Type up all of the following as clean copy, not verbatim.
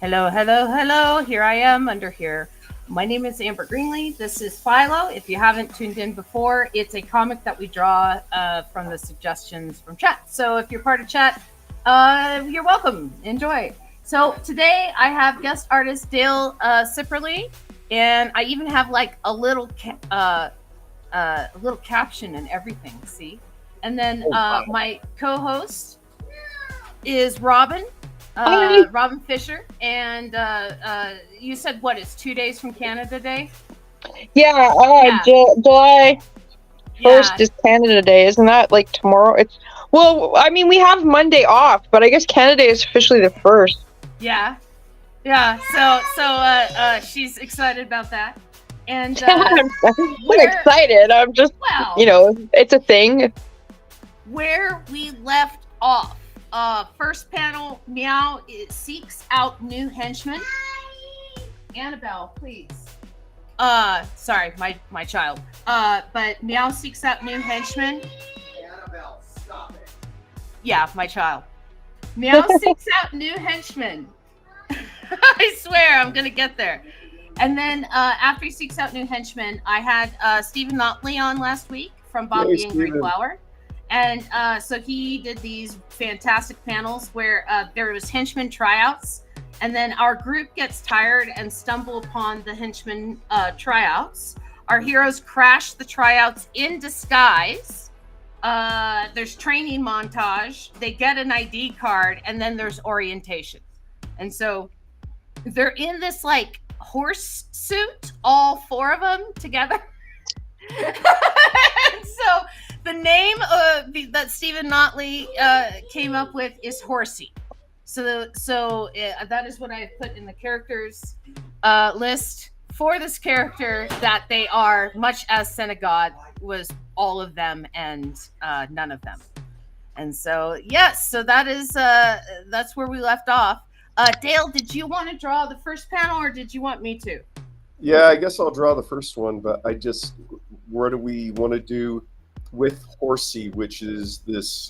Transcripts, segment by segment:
Hello, hello, hello. Here I am under here. My name is Amber Greenlee. This is Philo. If you haven't tuned in before, it's a comic that we draw from the suggestions from chat. So if you're part of chat, you're welcome. Enjoy. So today I have guest artist Dale Cipperley, and I even have like a little caption and everything. See, and then my co-host is Robin. Hi. Robin Fisher, and you said what? It's 2 days from Canada Day. Yeah, Yeah, July 1st yeah, is Canada Day, isn't that like tomorrow? We have Monday off, but I guess Canada Day is officially the 1st. yeah, yeah. So she's excited about that, and I'm where excited. I'm just, well, it's a thing. where we left off. First panel, Meow seeks out new henchmen. Annabelle, please. Sorry, my child. But Meow seeks out new henchmen. Annabelle, stop it. Yeah, my child. Meow seeks out new henchmen. I swear, I'm gonna get there. And then after he seeks out new henchmen, I had Stephen Notley on last week from Bob Hey, the Angry Stephen. Flower. And so he did these fantastic panels where there was henchman tryouts, and then our group gets tired and stumble upon the henchman tryouts. Our heroes crash the tryouts in disguise. There's training montage. They get an ID card, and then there's orientation. And so they're in this like horse suit, all four of them together. And so the name that Stephen Notley came up with is Horsey. So that is what I put in the characters list for this character, that they are much as Senegod was all of them and none of them. And so yes, so that's where we left off. Dale, did you want to draw the first panel or did you want me to? Yeah, I guess I'll draw the first one, but what do we want to do with Horsey, which is this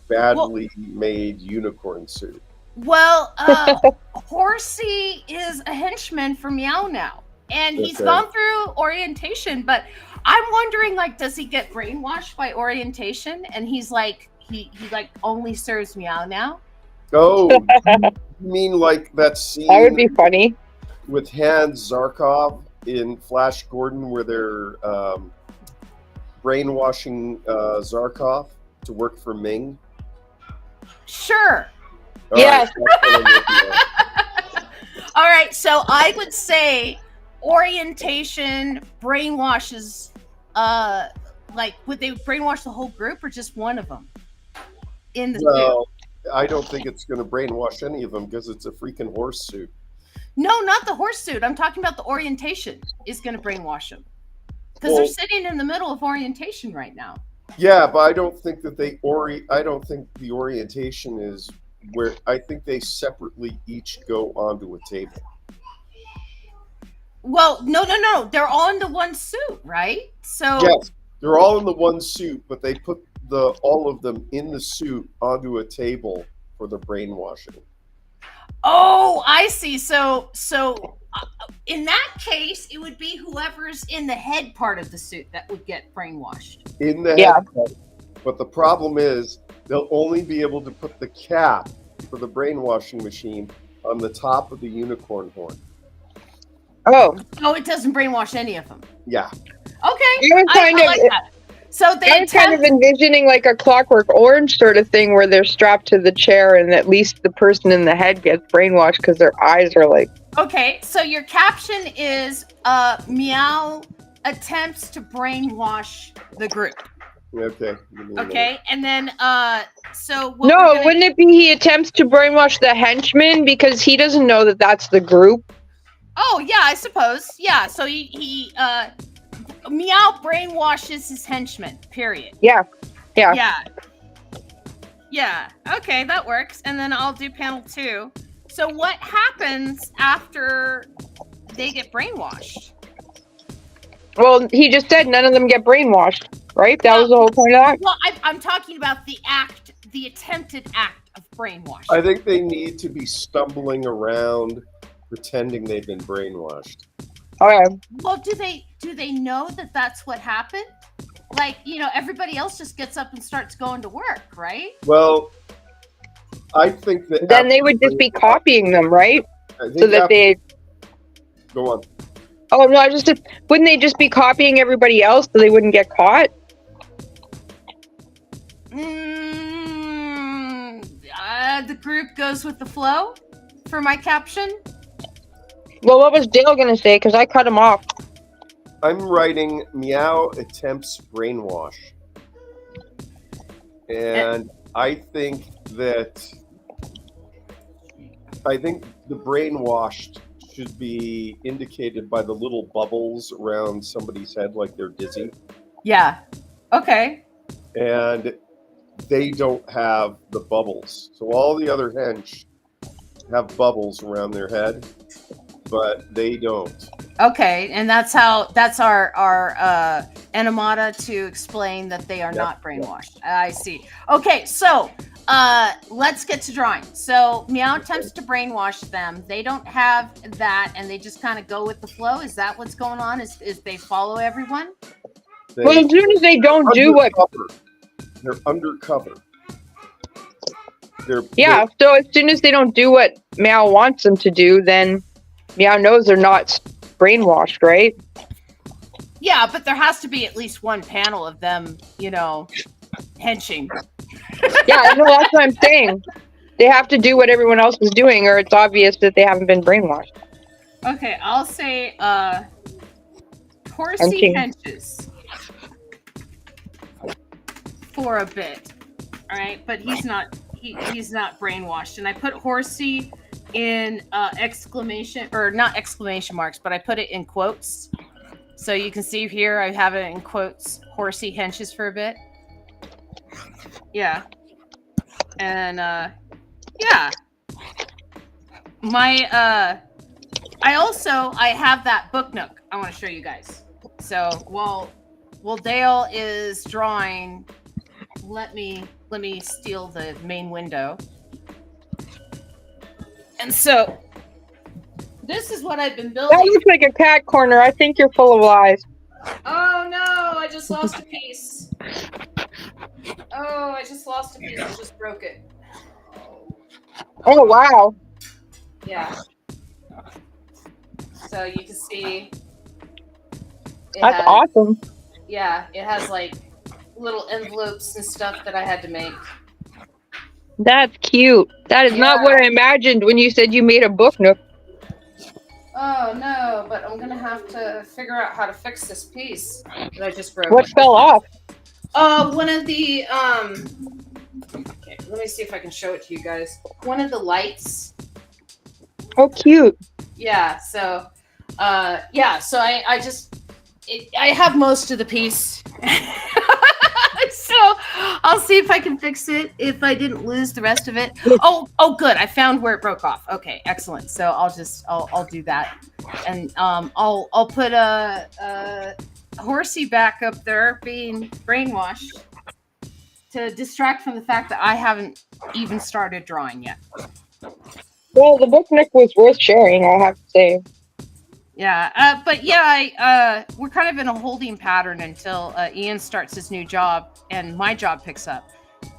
badly made unicorn suit? Well, Horsey is a henchman for Meow now, and he's Okay. gone through orientation. But I'm wondering, like, does he get brainwashed by orientation? And he's like, he like only serves Meow now. Oh, you mean like that scene That would be funny. with Hans Zarkov in Flash Gordon where they're brainwashing Zarkov to work for Ming? Sure. All Yes. right, that's what I'm looking at. All right. So I would say orientation brainwashes. Like, would they brainwash the whole group or just one of them in the suit? Well, I don't think it's going to brainwash any of them because it's a freaking horse suit. No, not the horse suit. I'm talking about the orientation is going to brainwash them because Well- they're sitting in the middle of orientation right now. Yeah, but I don't think that I don't think the orientation is where. I think they separately each go onto a table. Well, no. They're all into one suit, right? So Yes, they're all in the one suit, but they put all of them in the suit onto a table for the brainwashing. oh, I see. So in that case, it would be whoever's in the head part of the suit that would get brainwashed. In the Yeah. head. But the problem is they'll only be able to put the cap for the brainwashing machine on the top of the unicorn horn. Oh, Oh, it doesn't brainwash any of them. Yeah. Okay, was I kind of- like that. So they I was kind of attempt- envisioning like a Clockwork Orange sort of thing where they're strapped to the chair and at least the person in the head gets brainwashed because their eyes are like, Okay, so your caption is Meow attempts to brainwash the group. Okay. Give me a minute. Okay, and then so what no, we're gonna- wouldn't it be he attempts to brainwash the henchman because he doesn't know that that's the group? Oh yeah, I suppose. Yeah, so he Meow brainwashes his henchmen. Period. Yeah. Yeah. Yeah. Okay, that works. And then I'll do panel 2. So what happens after they get brainwashed? Well, he just said none of them get brainwashed. right? That was the whole point of that. Well, I'm talking about the act, the attempted act of brainwashing. I think they need to be stumbling around, pretending they've been brainwashed. Okay. Well, do they know that that's what happened? Like, everybody else just gets up and starts going to work, right? Well, I think that Then they would just be copying them, right? So that they go on. Oh no, wouldn't they just be copying everybody else so they wouldn't get caught? The group goes with the flow for my caption. Well, what was Dale gonna say? Because I cut him off. I'm writing Meow attempts brainwash. And I think the brainwashed should be indicated by the little bubbles around somebody's head like they're dizzy. Yeah. Okay. And they don't have the bubbles. So all the other hench have bubbles around their head, but they don't. Okay, and that's our enemata to explain that they are not brainwashed. I see. Okay, so let's get to drawing. So Meow attempts to brainwash them. They don't have that, and they just kind of go with the flow. Is that what's going on? Is they follow everyone? Well, as soon as they don't do what... They're undercover. So as soon as they don't do what Meow wants them to do, then Meow knows they're not brainwashed, right? Yeah, but there has to be at least one panel of them, henching. Yeah, no, that's what I'm saying. They have to do what everyone else is doing, or it's obvious that they haven't been brainwashed. Okay, I'll say Horsey henches for a bit. All right, but he's not brainwashed, and I put Horsey in exclamation, or not exclamation marks, but I put it in quotes. So you can see here I have it in quotes. Horsey henches for a bit. Yeah. And yeah. My I have that book nook I want to show you guys. So while Dale is drawing, let me steal the main window. And so this is what I've been building. That looks like a cat corner. I think you're full of lies. Oh no, I just lost a piece. I just broke it. Oh wow. Yeah. So you can see that's awesome. Yeah, it has like little envelopes and stuff that I had to make. That's cute. That is not what I imagined when you said you made a book nook. Oh no, but I'm gonna have to figure out how to fix this piece that I just broke. What fell off? One of the okay, let me see if I can show it to you guys. One of the lights. Oh, cute. Yeah, so so I have most of the piece. So I'll see if I can fix it if I didn't lose the rest of it. Oh, good. I found where it broke off. Okay, excellent. So I'll do that. And I'll put a Horsey back up there being brainwashed to distract from the fact that I haven't even started drawing yet. Well, the book nook was worth sharing, I have to say. Yeah, but yeah, we're kind of in a holding pattern until Ian starts his new job and my job picks up,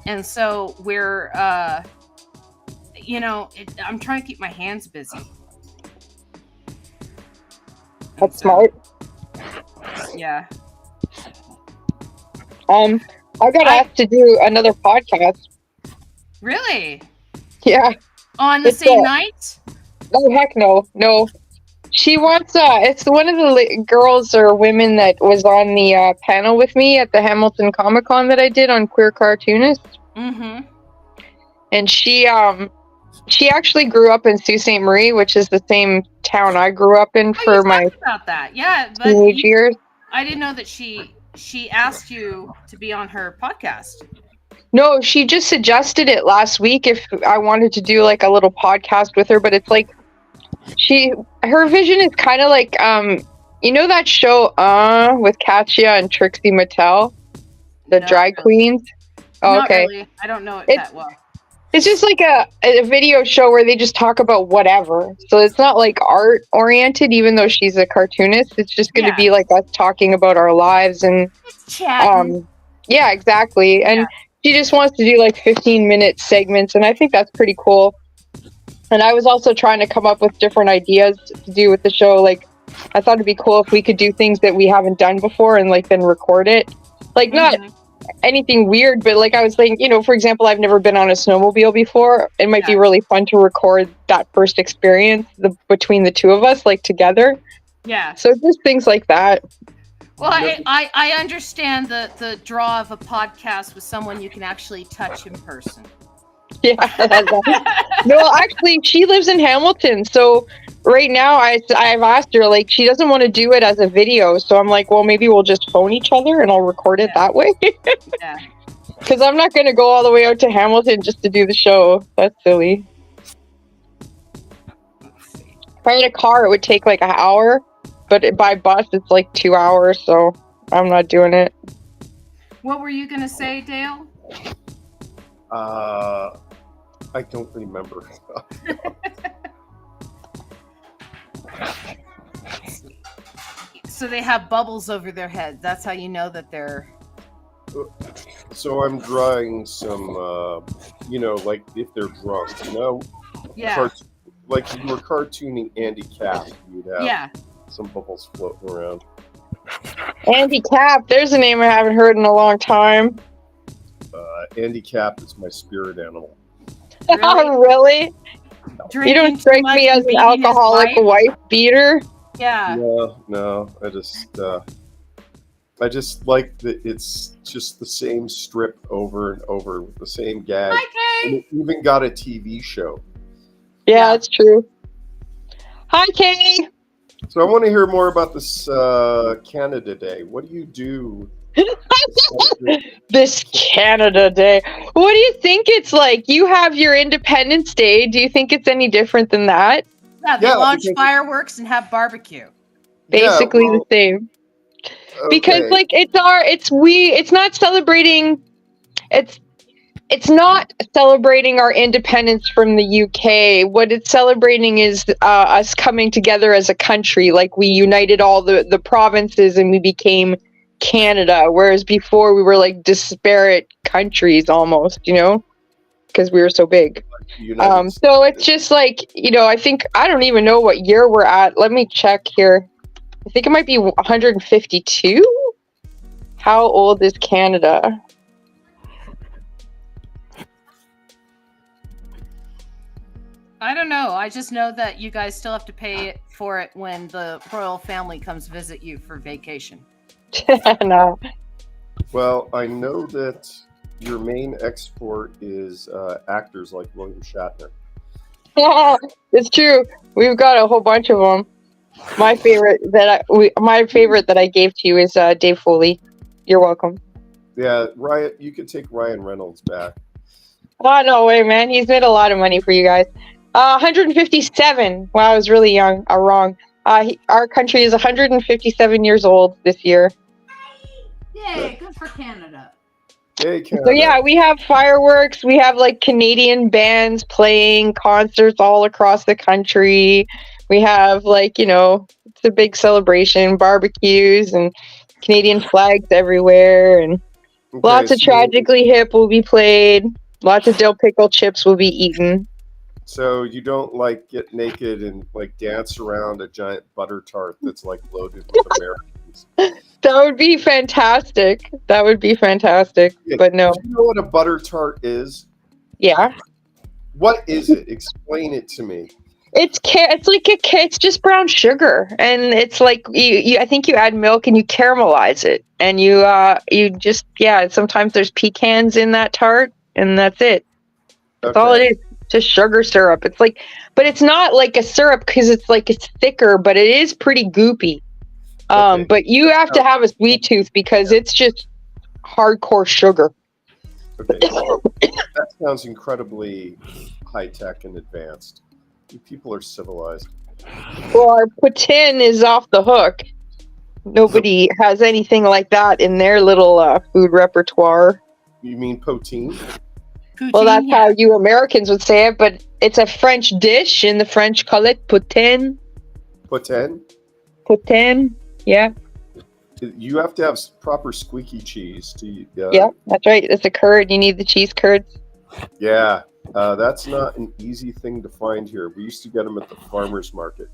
and so we're, I'm trying to keep my hands busy. That's smart. Yeah. I got asked to do another podcast. Really? Yeah. On the same night? Oh heck no. She wants, it's one of the girls or women that was on the panel with me at the Hamilton Comic Con that I did on Queer Cartoonists. Mm-hmm. And she actually grew up in Sault Ste. Marie, which is the same town I grew up in for my about that. Yeah, but teenage years. I didn't know that she asked you to be on her podcast. No, she just suggested it last week if I wanted to do like a little podcast with her, but it's like, her vision is kind of like that show with Katya and Trixie Mattel. the Not drag really. queens? Oh, Not okay. really. I don't know it It's- that well. It's just like a video show where they just talk about whatever. So it's not like art oriented, even though she's a cartoonist. It's just going to be like us talking about our lives and It's chatting. yeah, exactly. And she just wants to do like 15-minute segments, and I think that's pretty cool. And I was also trying to come up with different ideas to do with the show. Like, I thought it'd be cool if we could do things that we haven't done before and like then record it. Like, not anything weird, but like I was thinking, you know, for example, I've never been on a snowmobile before. It might be really fun to record that first experience between the two of us, like together. Yeah. So just things like that. Well, I understand the draw of a podcast with someone you can actually touch in person. Yeah. No, actually, she lives in Hamilton, so right now I've asked her, like, she doesn't want to do it as a video, so I'm like, well, maybe we'll just phone each other and I'll record it that way. Yeah. Because I'm not going to go all the way out to Hamilton just to do the show. That's silly. If I had a car, it would take like an hour, but by bus, it's like 2 hours, so I'm not doing it. What were you going to say, Dale? I don't remember. So they have bubbles over their head. That's how you know that they're... So I'm drawing some, you know, like if they're drunk, you know? Yeah. Like if you were cartooning Andy Cap, you'd have some bubbles floating around. Andy Cap, there's a name I haven't heard in a long time. Andy Cap is my spirit animal. Really? Drinking you don't strike me as an alcoholic wife beater. Yeah. No. I just like that it's just the same strip over and over with the same gag. Hi, Kay. And it even got a TV show. Yeah, that's true. Hi, Kay. So I want to hear more about this Canada Day. What do you do? This Canada Day. What do you think it's like? You have your Independence Day. Do you think it's any different than that? Yeah, they launch fireworks and have barbecue. Basically the same. Because like it's not celebrating it's not celebrating our independence from the UK. What it's celebrating is us coming together as a country. Like we united all the provinces and we became Canada, whereas before we were like disparate countries almost, you know, because we were so big. So it's just like, you know, I don't even know what year we're at. Let me check here. I think it might be 152. How old is Canada? I don't know. I just know that you guys still have to pay for it when the royal family comes visit you for vacation. No. Well, I know that your main export is actors like William Shatner. It's true. We've got a whole bunch of them. My favorite that I gave to you is Dave Foley. You're welcome. Yeah, Ryan. You could take Ryan Reynolds back. Oh, no way, man. He's made a lot of money for you guys. 157. Wow, I was really young. Wrong. Our country is 157 years old this year. Yay, good for Canada. Hey, Canada. So yeah, we have fireworks. We have like Canadian bands playing concerts all across the country. We have like, you know, it's a big celebration, barbecues and Canadian flags everywhere, and lots of Tragically Hip will be played. Lots of dill pickle chips will be eaten. So you don't like get naked and like dance around a giant butter tart that's like loaded with Americans? That would be fantastic. Yeah, but no. Do you know what a butter tart is? Yeah. What is it? Explain it to me. It's just brown sugar, and it's like you I think you add milk and you caramelize it, and you just sometimes there's pecans in that tart, and that's it. That's all it is. Just sugar syrup. It's like, but it's not like a syrup because it's thicker, but it is pretty goopy. But you have to have a sweet tooth because it's just hardcore sugar. Okay, that sounds incredibly high tech and advanced. You people are civilized. Well, our poutine is off the hook. Nobody has anything like that in their little food repertoire. You mean poutine? Well, that's how you Americans would say it, but it's a French dish, and the French call it poutine. Poutine? Poutine, yeah. You have to have proper squeaky cheese to eat. Yeah, that's right. It's a curd. You need the cheese curds. Yeah, that's not an easy thing to find here. We used to get them at the farmer's market.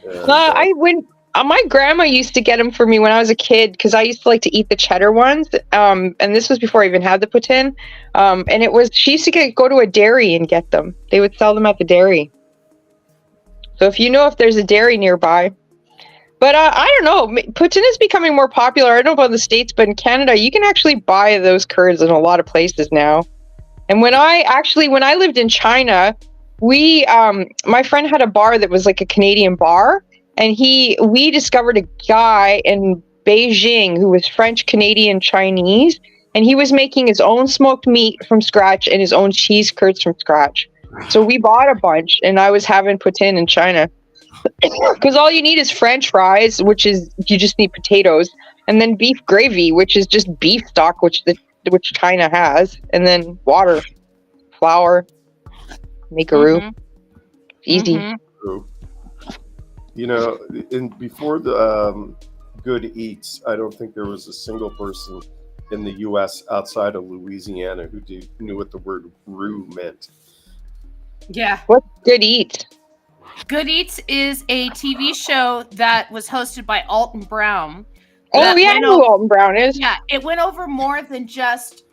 And, my grandma used to get them for me when I was a kid because I used to like to eat the cheddar ones. And this was before I even had the poutine. And she used to go to a dairy and get them. They would sell them at the dairy. So if you know if there's a dairy nearby. But I don't know. Poutine is becoming more popular. I don't know about the States, but in Canada, you can actually buy those curds in a lot of places now. And when I lived in China, my friend had a bar that was like a Canadian bar. And we discovered a guy in Beijing who was French, Canadian, Chinese, and he was making his own smoked meat from scratch and his own cheese curds from scratch. So we bought a bunch, and I was having poutine in China. Because all you need is French fries, which is you just need potatoes, and then beef gravy, which is just beef stock, which China has, and then water, flour, make a roux. Easy. Mm-hmm. You know, before the Good Eats, I don't think there was a single person in the U.S. outside of Louisiana who knew what the word roux meant. Yeah. What's Good Eats? Good Eats is a TV show that was hosted by Alton Brown. Oh, yeah, I know who Alton Brown is. Yeah, it went over more than just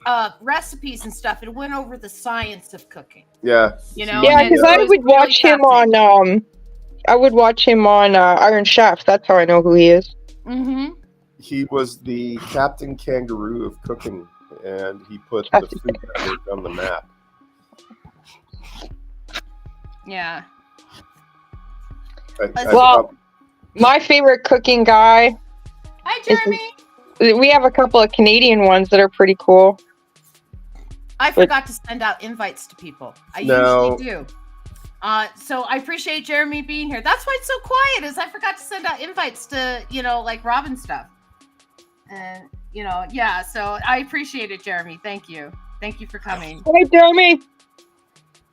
recipes and stuff. It went over the science of cooking. Yeah. You know? Yeah, because I would watch him on... I would watch him on Iron Chef. That's how I know who he is. Mm-hmm. He was the Captain Kangaroo of cooking, and he put the Food Network on the map. Yeah. My favorite cooking guy. Hi, Jeremy. We have a couple of Canadian ones that are pretty cool. I forgot to send out invites to people. I usually do. So I appreciate Jeremy being here. That's why it's so quiet, is I forgot to send out invites to, like Robin stuff. And, so I appreciate it, Jeremy. Thank you. Thank you for coming. Hi, Jeremy.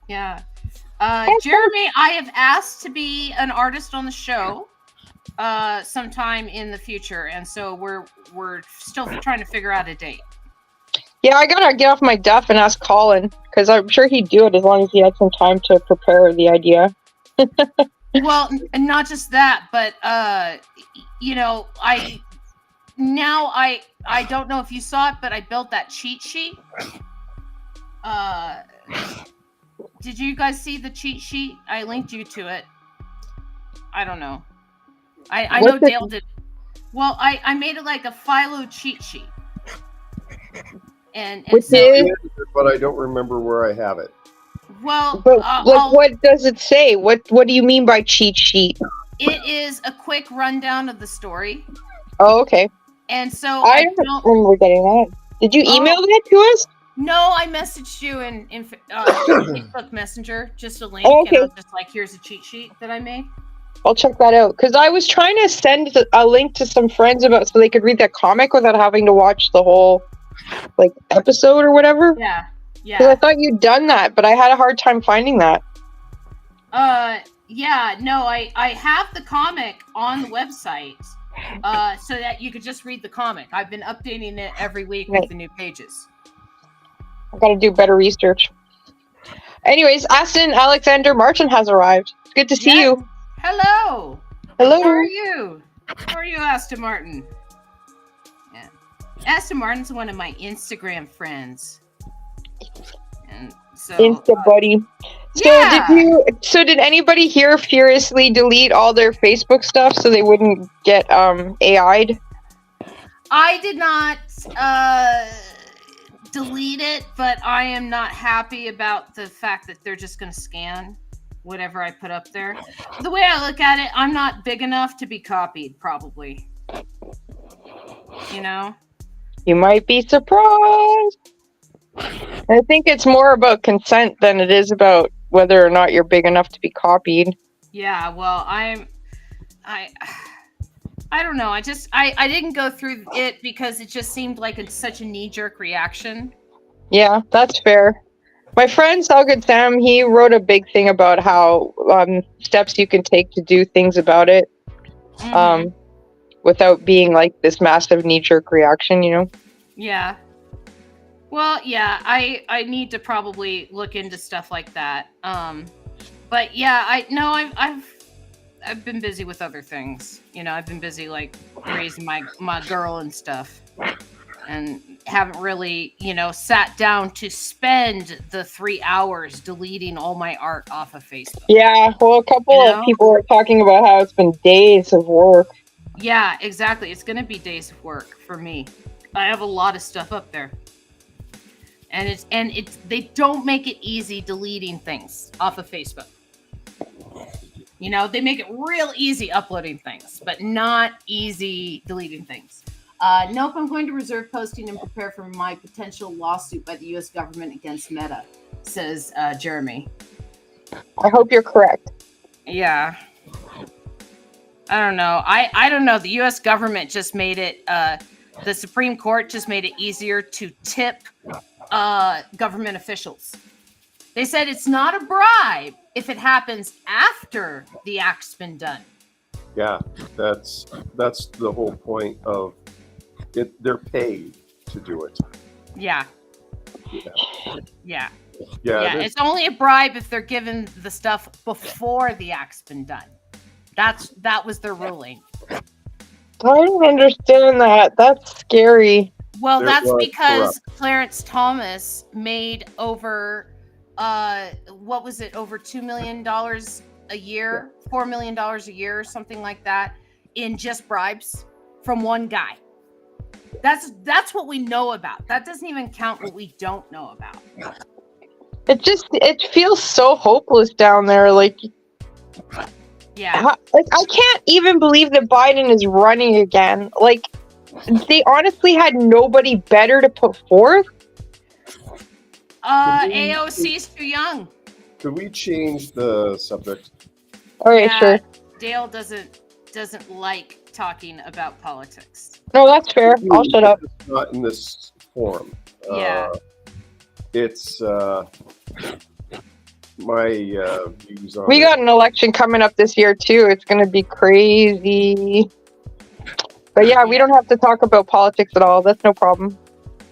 Yeah. Jeremy, I have asked to be an artist on the show sometime in the future. And so we're still trying to figure out a date. Yeah, I gotta get off my duff and ask Colin, because I'm sure he'd do it as long as he had some time to prepare the idea. Well, and not just that, but I don't know if you saw it, but I built that cheat sheet. Did you guys see the cheat sheet? I linked you to it. I don't know. I know Dale did. Well, I made it like a Philo cheat sheet. And but I don't remember where I have it. Well, what does it say? What do you mean by cheat sheet? It is a quick rundown of the story. Oh, okay. And so I don't remember getting that. Did you email that to us? No, I messaged you in Facebook Messenger, just a link. Oh, okay. And I was just like, here's a cheat sheet that I made. I'll check that out, because I was trying to send a link to some friends so they could read that comic without having to watch the whole episode or whatever. Yeah. Because I thought you'd done that, but I had a hard time finding that. Yeah, no, I have the comic on the website, so that you could just read the comic. I've been updating it every week with the new pages. I gotta do better research. Anyways, Aston Alexander Martin has arrived. It's good to see you. Hello. Hello. How are you? How are you, Aston Martin? Yeah. Aston Martin's one of my Instagram friends. And so Insta buddy. So did anybody here furiously delete all their Facebook stuff so they wouldn't get AI'd? I did not delete it, but I am not happy about the fact that they're just going to scan whatever I put up there. The way I look at it, I'm not big enough to be copied, probably. You know? You might be surprised. I think it's more about consent than it is about whether or not you're big enough to be copied. Yeah, well, I don't know. I didn't go through it because it just seemed like it's such a knee-jerk reaction. Yeah, that's fair. My friend Salgood Sam, he wrote a big thing about how steps you can take to do things about it, without being like this massive knee-jerk reaction, you know? Yeah. Well, yeah, I need to probably look into stuff like that. But yeah, I've been busy with other things. You know, I've been busy like raising my girl and stuff, and haven't really, you know, sat down to spend the 3 hours deleting all my art off of Facebook. Yeah, well, a couple of people are talking about how it's been days of work. Yeah, exactly. It's going to be days of work for me. I have a lot of stuff up there. And it's they don't make it easy deleting things off of Facebook. You know, they make it real easy uploading things, but not easy deleting things. Nope, I'm going to reserve posting and prepare for my potential lawsuit by the U.S. government against Meta, says Jeremy. I hope you're correct. Yeah. I don't know. I don't know. The U.S. government just made it, the Supreme Court just made it easier to tip government officials. They said it's not a bribe if it happens after the act's been done. Yeah, that's the whole point of it. They're paid to do it. Yeah. Yeah. It's only a bribe if they're given the stuff before the act's been done. That was their ruling. I don't understand that. That's scary. Well, that's because Clarence Thomas made over, what was it, over $2 million a year, $4 million a year, or something like that, in just bribes from one guy. That's what we know about. That doesn't even count what we don't know about. It feels so hopeless down there. Like, yeah. Like, I can't even believe that Biden is running again. Like, they honestly had nobody better to put forth. AOC's too young. Could we change the subject? Okay, sure. Dale doesn't like talking about politics. No, that's fair. I'll shut up. It's not in this forum. Yeah. It's my views on We got an election coming up this year too. It's going to be crazy. But yeah, we don't have to talk about politics at all. That's no problem.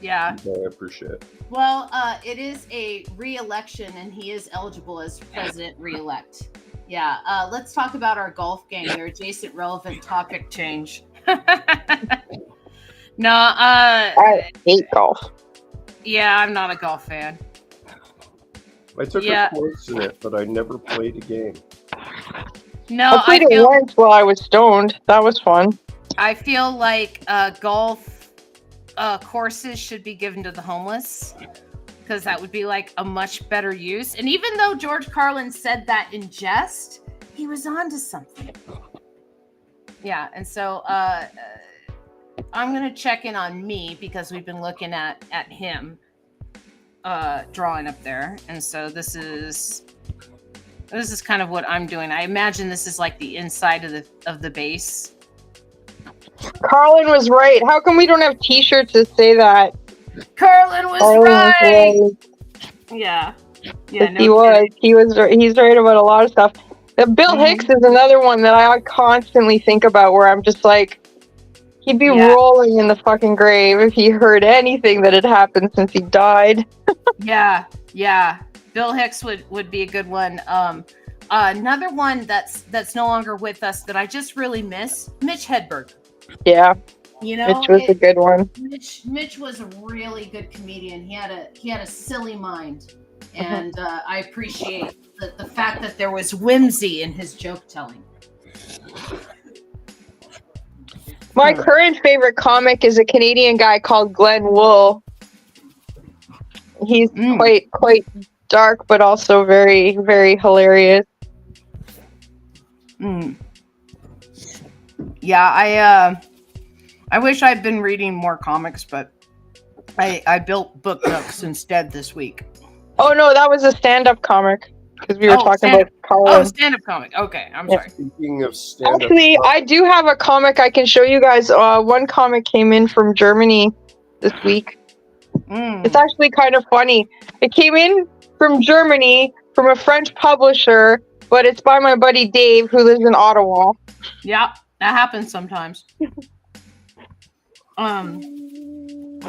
Yeah. I appreciate it. Well, it is a re-election, and he is eligible as president re-elect. Yeah. Let's talk about our golf game. Their adjacent relevant topic change. No. I hate golf. Yeah, I'm not a golf fan. I took a course in it, but I never played a game. No, I played it once while I was stoned. That was fun. I feel like golf courses should be given to the homeless, because that would be like a much better use. And even though George Carlin said that in jest, he was onto something. Yeah, and so I'm gonna check in on me, because we've been looking at him drawing up there, and so this is kind of what I'm doing. I imagine this is like the inside of the base. Carlin was right. How come we don't have T-shirts that say that? Carlin was right. Yeah. Yes, he was. He's right about a lot of stuff. Bill Hicks is another one that I constantly think about, where I'm just like, he'd be rolling in the fucking grave if he heard anything that had happened since he died. Yeah. Bill Hicks would be a good one. Another one that's no longer with us that I just really miss, Mitch Hedberg. Yeah. You know, Mitch was a good one. Mitch was a really good comedian. He had a silly mind, and I appreciate the fact that there was whimsy in his joke telling. My current favorite comic is a Canadian guy called Glenn Wool. He's quite dark, but also very, very hilarious. Yeah, I wish I'd been reading more comics, but I built book nooks instead this week. Oh no, that was a stand-up comic. because we were talking about Colin. Oh, stand-up comic. Okay, I'm sorry. Speaking of stand-up, Actually, I do have a comic I can show you guys. One comic came in from Germany this week. It's actually kind of funny. It came in from Germany from a French publisher, but it's by my buddy Dave, who lives in Ottawa. Yeah, that happens sometimes.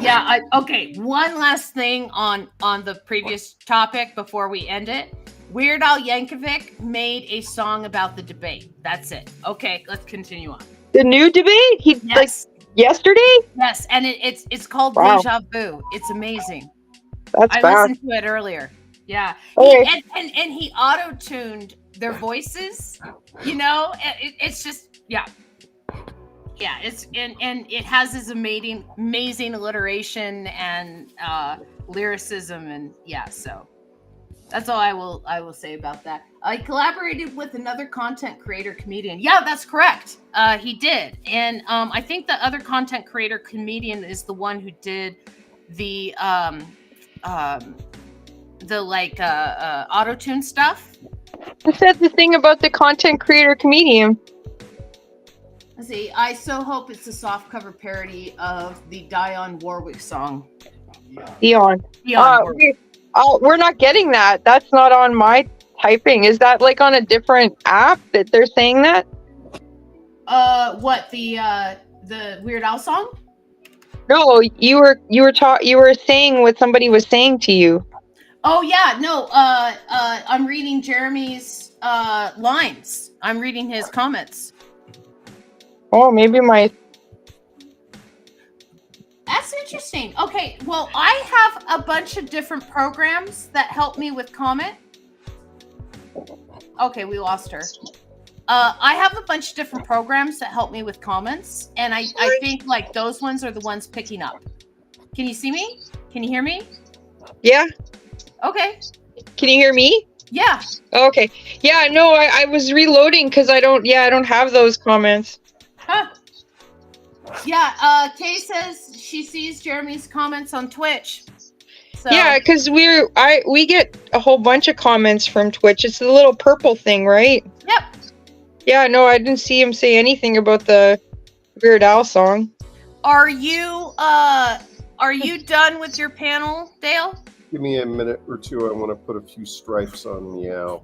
Yeah. Okay. One last thing on the previous topic before we end it. Weird Al Yankovic made a song about the debate. That's it. Okay, let's continue on. The new debate? Yes. Yesterday? Yes, and it's called Wow. Deja Vu. It's amazing. That's I fast. listened to it earlier. Yeah. Okay. And he auto-tuned their voices. You know, it's just yeah. It's and it has this amazing alliteration and lyricism and so that's all I will say about that. I collaborated with another content creator comedian. Yeah, that's correct. He did. And I think the other content creator comedian is the one who did the auto-tune stuff. Who said the thing about the content creator comedian? Let's see. I so hope it's a soft cover parody of the Dionne Warwick song. Dionne Warwick. We're not getting that. That's not on my typing. Is that like on a different app that they're saying that? What the Weird Al song? No, you were saying what somebody was saying to you. Oh yeah, no. I'm reading Jeremy's lines. I'm reading his comments. Oh, maybe my. That's interesting. Okay, well, I have a bunch of different programs that help me with comment. Okay, we lost her. I have a bunch of different programs that help me with comments, and I think like those ones are the ones picking up. Can you see me? Can you hear me? Yeah. Okay. Can you hear me? Yeah. Okay. Yeah, no, I was reloading because I don't have those comments. Huh. Yeah, Kay says she sees Jeremy's comments on Twitch. So. Yeah, because we get a whole bunch of comments from Twitch. It's the little purple thing, right? Yep. Yeah, no, I didn't see him say anything about the Weird Al song. Are you done with your panel, Dale? Give me a minute or two. I want to put a few stripes on Meow.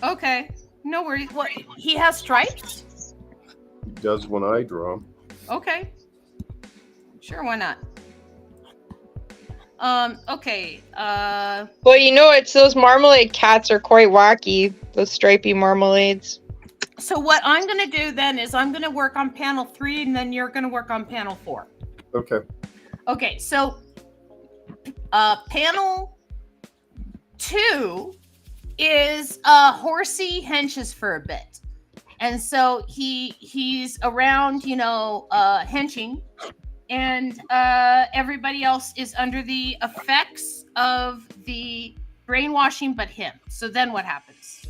Okay, no worries. What, he has stripes? He does when I draw him. Okay. Sure, why not? Okay. Well, it's those marmalade cats are quite wacky. Those stripy marmalades. So what I'm going to do then is I'm going to work on panel 3 and then you're going to work on panel 4. Okay. Okay, so panel 2 is Horsey henches for a bit. And so he's around, henching, and everybody else is under the effects of the brainwashing but him. So then what happens?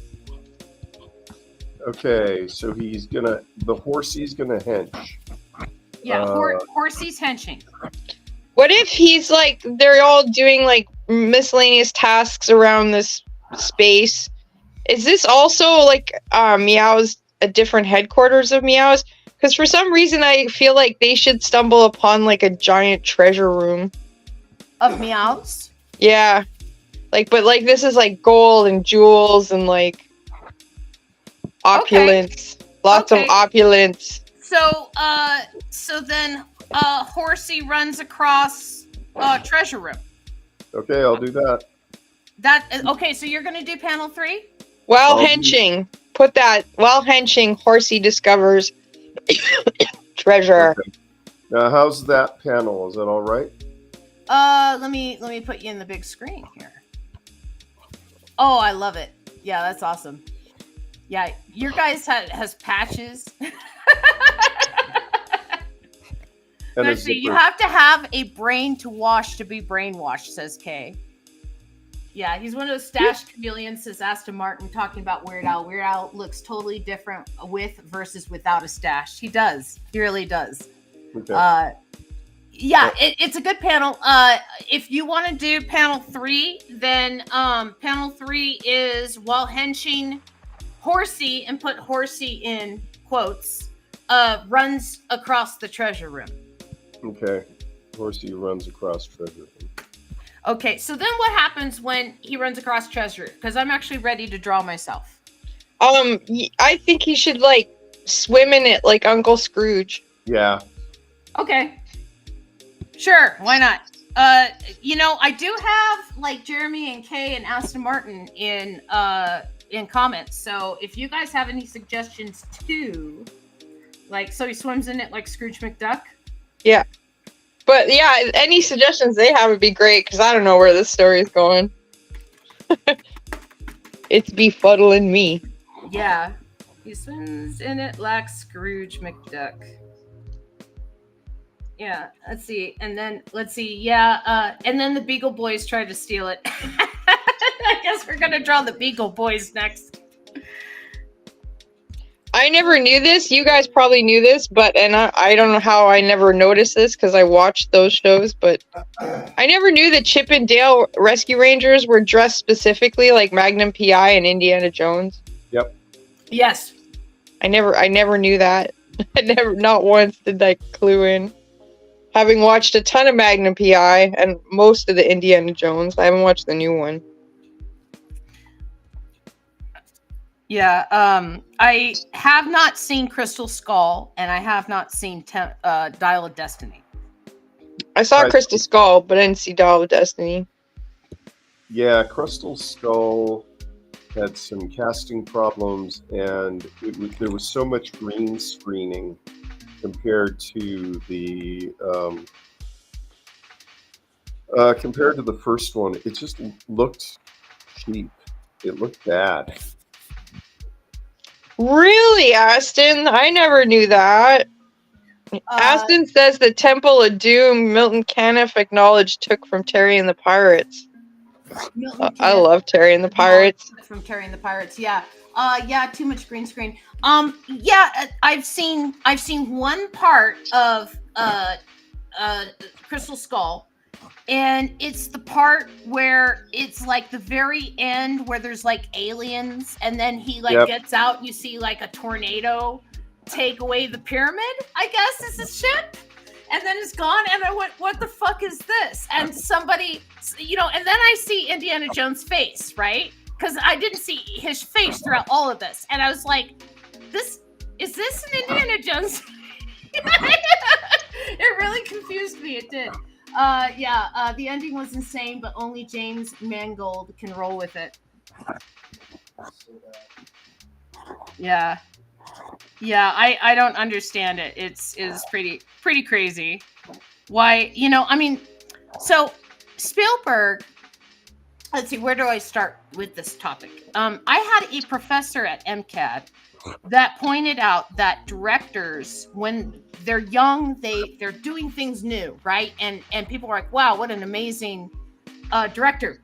Okay, so the Horsey's gonna hench. Yeah, Horsey's henching. What if he's like, they're all doing like miscellaneous tasks around this space? Is this also like Meow's, a different headquarters of Meow's? Because for some reason I feel like they should stumble upon like a giant treasure room. Of Meow's? Yeah. But this is like gold and jewels and like opulence. Okay. Lots of opulence. So then Horsey runs across treasure room. Okay, I'll do that. Okay, so you're gonna do panel 3? While henching. Put that. While henching, Horsey discovers treasure. Okay. Now, how's that panel? Is that all right? Let me put you in the big screen here. Oh, I love it. Yeah, that's awesome. Yeah, your guys has patches. Let's see. You have to have a brain to wash to be brainwashed, says Kay. Yeah, he's one of those stash chameleons, says Aston Martin, talking about Weird Al. Weird Al looks totally different with versus without a stash. He does. He really does. Okay. Yeah, it's a good panel. If you want to do panel 3, then panel 3 is while henching Horsey, and put Horsey in quotes, runs across the treasure room. Okay. Horsey runs across treasure room. Okay, so then what happens when he runs across treasure? Because I'm actually ready to draw myself. I think he should, like, swim in it like Uncle Scrooge. Yeah. Okay. Sure, why not? I do have, like, Jeremy and Kay and Aston Martin in comments. So if you guys have any suggestions too, like, so he swims in it like Scrooge McDuck. Yeah. But yeah, any suggestions they have would be great, because I don't know where this story is going. It's befuddling me. Yeah. He swims in it like Scrooge McDuck. Yeah, let's see. And then, and then the Beagle Boys tried to steal it. I guess we're going to draw the Beagle Boys next. I never knew this. You guys probably knew this, and I don't know how I never noticed this, because I watched those shows, but I never knew that Chip and Dale Rescue Rangers were dressed specifically like Magnum P.I. and Indiana Jones. Yep. Yes. I never knew that. Not once did I clue in. Having watched a ton of Magnum P.I. and most of the Indiana Jones, I haven't watched the new one. Yeah, I have not seen Crystal Skull, and I have not seen Dial of Destiny. I saw Crystal Skull, but I didn't see Dial of Destiny. Yeah, Crystal Skull had some casting problems, and there was so much green screening compared to the first one. It just looked cheap. It looked bad. Really, Aston? I never knew that. Aston says the Temple of Doom Milton Caniff acknowledged took from Terry and the Pirates. I love Terry and the Pirates. From Terry and the Pirates, yeah. Too much green screen. I've seen one part of Crystal Skull, and it's the part where it's like the very end where there's like aliens, and then he gets out, and you see like a tornado take away the pyramid, I guess is a ship, and then it's gone, and I went, what the fuck is this? And somebody, and then I see Indiana Jones' face, right? Because I didn't see his face throughout all of this, and I was like, is this an Indiana Jones? It really confused me, it did. The ending was insane, but only James Mangold can roll with it. Yeah, I don't understand it. It's pretty crazy. Why, so Spielberg, let's see, where do I start with this topic? I had a professor at MCAD that pointed out that directors, when they're young, they're doing things new, right? And people are like, wow, what an amazing director.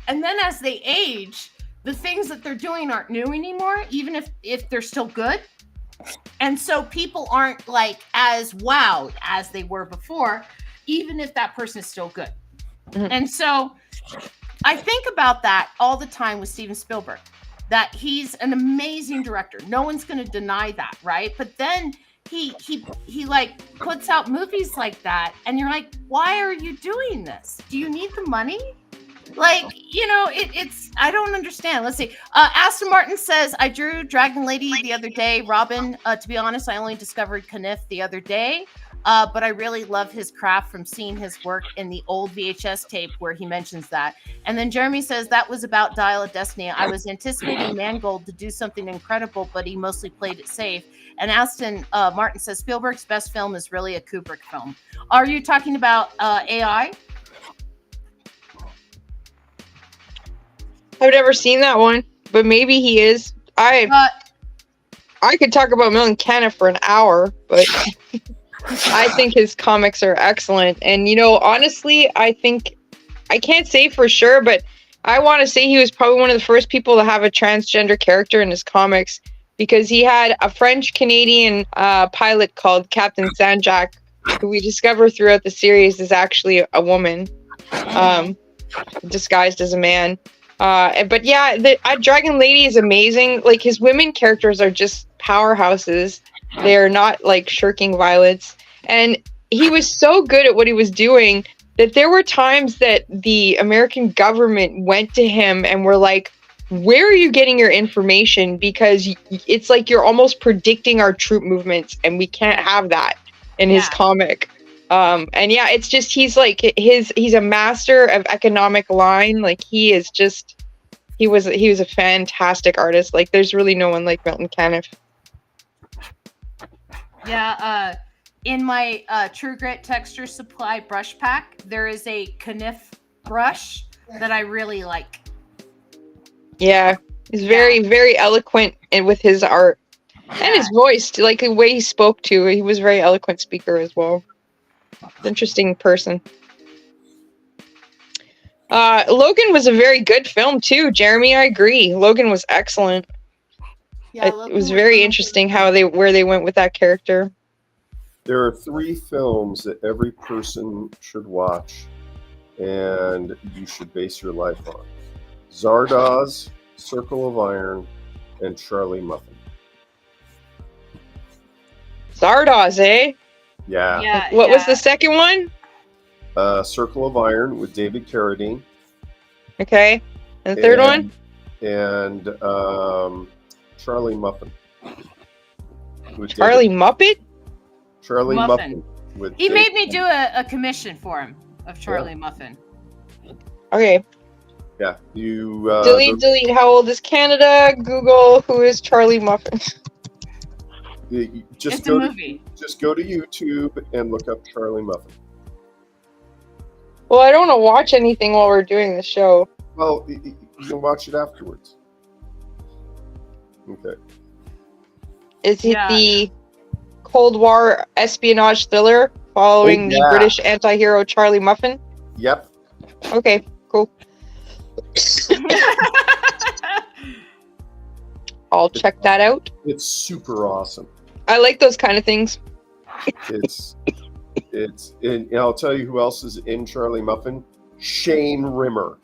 And then as they age, the things that they're doing aren't new anymore, even if they're still good. And so people aren't like as wowed as they were before, even if that person is still good. Mm-hmm. And so I think about that all the time with Steven Spielberg, that he's an amazing director. No one's going to deny that, right? But then he like puts out movies like that, and you're like, why are you doing this? Do you need the money? Like, it's I don't understand. Let's see. Aston Martin says, I drew Dragon Lady the other day. Robin, to be honest, I only discovered Caniff the other day. But I really love his craft from seeing his work in the old VHS tape where he mentions that. And then Jeremy says that was about Dial of Destiny. I was anticipating Mangold to do something incredible, but he mostly played it safe. And Aston Martin says Spielberg's best film is really a Kubrick film. Are you talking about AI? I've never seen that one, but maybe he is. I could talk about Milton Caniff for an hour, but I think his comics are excellent. And, honestly, I think, I can't say for sure, but I want to say he was probably one of the first people to have a transgender character in his comics, because he had a French-Canadian pilot called Captain Sanjak, who we discover throughout the series is actually a woman, disguised as a man. But yeah, Dragon Lady is amazing. Like, his women characters are just powerhouses. They're not like shirking violence. And he was so good at what he was doing that there were times that the American government went to him and were like, where are you getting your information? Because it's like you're almost predicting our troop movements, and we can't have that in his comic. And yeah, it's just, he's like, he's a master of economic line. Like, he was a fantastic artist. Like, there's really no one like Milton Caniff. Yeah, in my True Grit Texture Supply brush pack, there is a Caniff brush that I really like. Yeah, he's very, very eloquent with his art. And his voice, like the way he spoke to, he was a very eloquent speaker as well. Interesting person. Logan was a very good film too, Jeremy. I agree. Logan was excellent. Yeah, it was very interesting where they went with that character. There are 3 films that every person should watch, and you should base your life on: Zardoz, Circle of Iron, and Charlie Muffin. Zardoz, eh? Yeah. What was the second one? Circle of Iron with David Carradine. Okay. And the third one? And Charlie Muffin. Charlie Muppet? Charlie Muffin. He made me do a commission for him of Charlie Muffin. Okay. Yeah. You delete. How old is Canada? Google who is Charlie Muffin. Just it's a movie. Just go to YouTube and look up Charlie Muffin. Well, I don't want to watch anything while we're doing the show. Well, you can watch it afterwards. Okay. Is it the Cold War espionage thriller following the British anti-hero Charlie Muffin? Yep. Okay, cool. I'll check that out. It's super awesome. I like those kind of things. And I'll tell you who else is in Charlie Muffin. Shane Rimmer.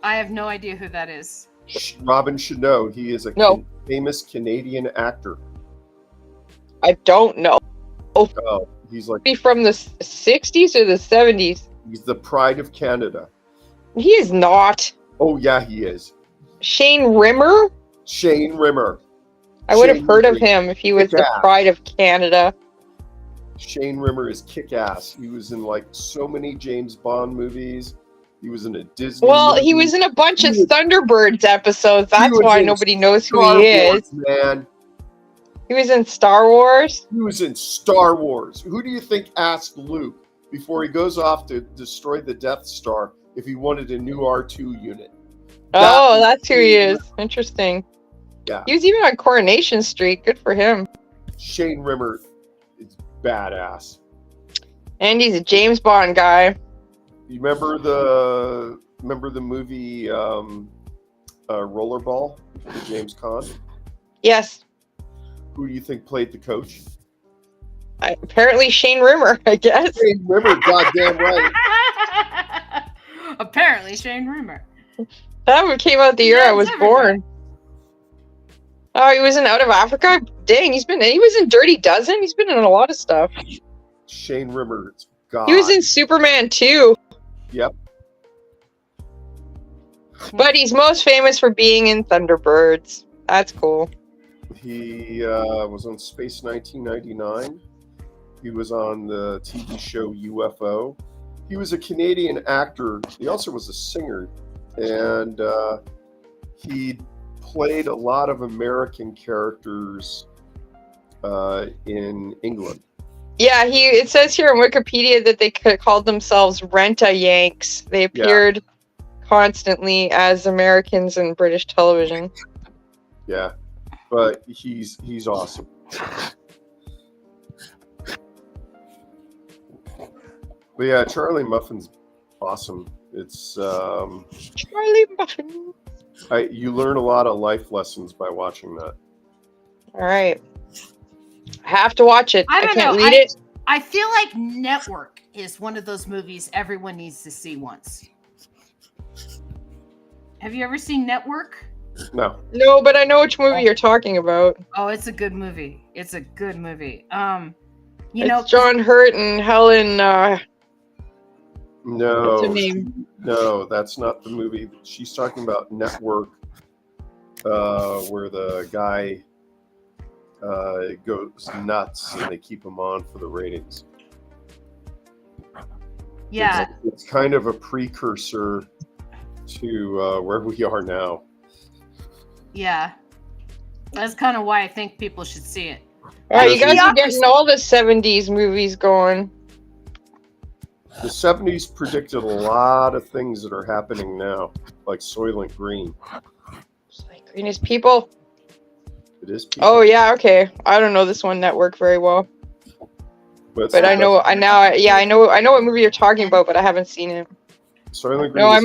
I have no idea who that is. Robin should know. He is a famous Canadian actor. I don't know. Oh, he's like from the 60s or the 70s. He's the pride of Canada. He is not. Oh yeah, he is. Shane Rimmer? Shane Rimmer. I would have heard of him if he was the pride of Canada. Shane Rimmer is kick-ass. He was in like so many James Bond movies. He was in a Disney movie. He was in a bunch of Thunderbirds episodes. That's why nobody knows who he is. Man. He was in Star Wars? He was in Star Wars. Who do you think asked Luke before he goes off to destroy the Death Star if he wanted a new R2 unit? That's who he is. Interesting. Yeah. He was even on Coronation Street. Good for him. Shane Rimmer is badass. And he's a James Bond guy. You remember the movie Rollerball with James Caan? Yes. Who do you think played the coach? Apparently Shane Rimmer, I guess. Shane Rimmer, goddamn right. Apparently Shane Rimmer. That one came out the year I was born. Oh, he was in Out of Africa? Dang, he was in Dirty Dozen? He's been in a lot of stuff. Shane Rimmer, God. He was in Superman 2. Yep. But he's most famous for being in Thunderbirds. That's cool. He was on Space 1999. He was on the TV show UFO. He was a Canadian actor. He also was a singer. And he played a lot of American characters in England. Yeah, it says here on Wikipedia that they called themselves Rent-A-Yanks. They appeared constantly as Americans in British television. Yeah, but he's awesome. But yeah, Charlie Muffin's awesome. It's Charlie Muffin. You learn a lot of life lessons by watching that. All right. I have to watch it. I can't read it. I feel like Network is one of those movies everyone needs to see once. Have you ever seen Network? No. No, but I know which movie you're talking about. Oh, it's a good movie. It's a good movie. It's John Hurt and Helen. What's her name? No, that's not the movie. She's talking about Network, where the guy goes nuts and they keep him on for the ratings. Yeah. It's kind of a precursor to where we are now. Yeah. That's kind of why I think people should see it. Wow, you guys are getting all the 70s movies going. The 70s predicted a lot of things that are happening now, like Soylent Green. Soylent Green is people. It is people. Oh yeah, okay. I don't know this one Network very well. But I know what movie you're talking about, but I haven't seen it. Soylent Green. No, I